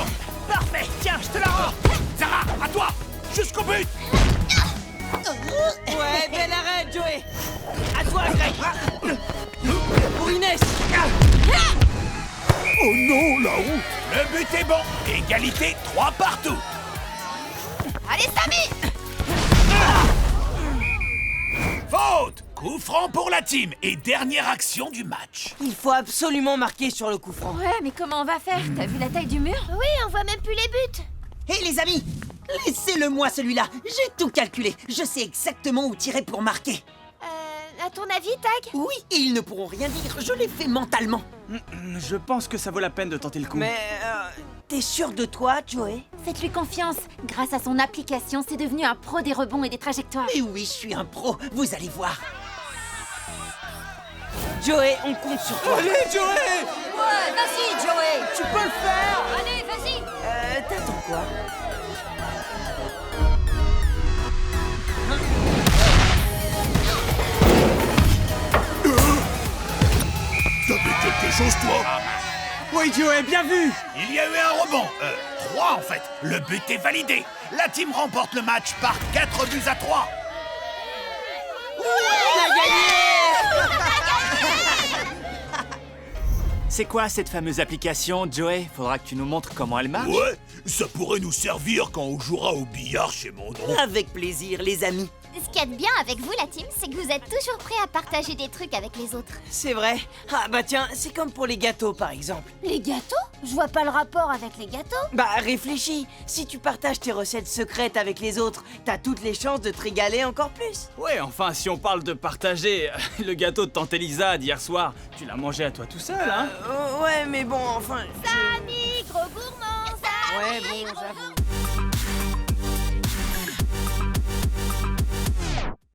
Parfait. Tiens, je te la rends. Zara, à toi. Jusqu'au but. Ouais, belle arrête, Joey. À toi, Greg. Pour Inès. Oh non, là-haut. Le but est bon. Égalité 3 partout. Allez, Samy. Faute. Coup franc pour la team et dernière action du match. Il faut absolument marquer sur le coup franc. Ouais, mais comment on va faire? T'as vu la taille du mur? Oui, on voit même plus les buts. Hé les amis, laissez-le moi celui-là. J'ai tout calculé. Je sais exactement où tirer pour marquer. À ton avis, Tag? Oui, et ils ne pourront rien dire. Je l'ai fait mentalement. Je pense que ça vaut la peine de tenter le coup. Mais t'es sûr de toi, Joey? Faites-lui confiance. Grâce à son application, c'est devenu un pro des rebonds et des trajectoires. Et oui, je suis un pro. Vous allez voir. Joey, on compte sur toi. Allez, Joey. Ouais, vas-y, Joey. Tu peux le faire. Allez, vas-y. T'attends quoi? T'as vu quelque chose, toi? Oui, Joey, bien vu. Il y a eu un rebond. 3 en fait. Le but est validé. La team remporte le match par 4 buts à 3. On a gagné. C'est quoi cette fameuse application, Joey? Faudra que tu nous montres comment elle marche. Ouais, ça pourrait nous servir quand on jouera au billard chez mon oncle. Avec plaisir, les amis. Ce qu'il y a de bien avec vous, la team, c'est que vous êtes toujours prêts à partager des trucs avec les autres. C'est vrai. Ah bah tiens, c'est comme pour les gâteaux, par exemple. Les gâteaux? Je vois pas le rapport avec les gâteaux. Bah réfléchis, si tu partages tes recettes secrètes avec les autres, t'as toutes les chances de te régaler encore plus. Ouais, enfin, si on parle de partager, le gâteau de tante Elisa d'hier soir, tu l'as mangé à toi tout seul, hein? Ouais, mais bon, enfin... Samy, gros gourmand, Samy, Ouais, bon, gros j'avoue. gourmand.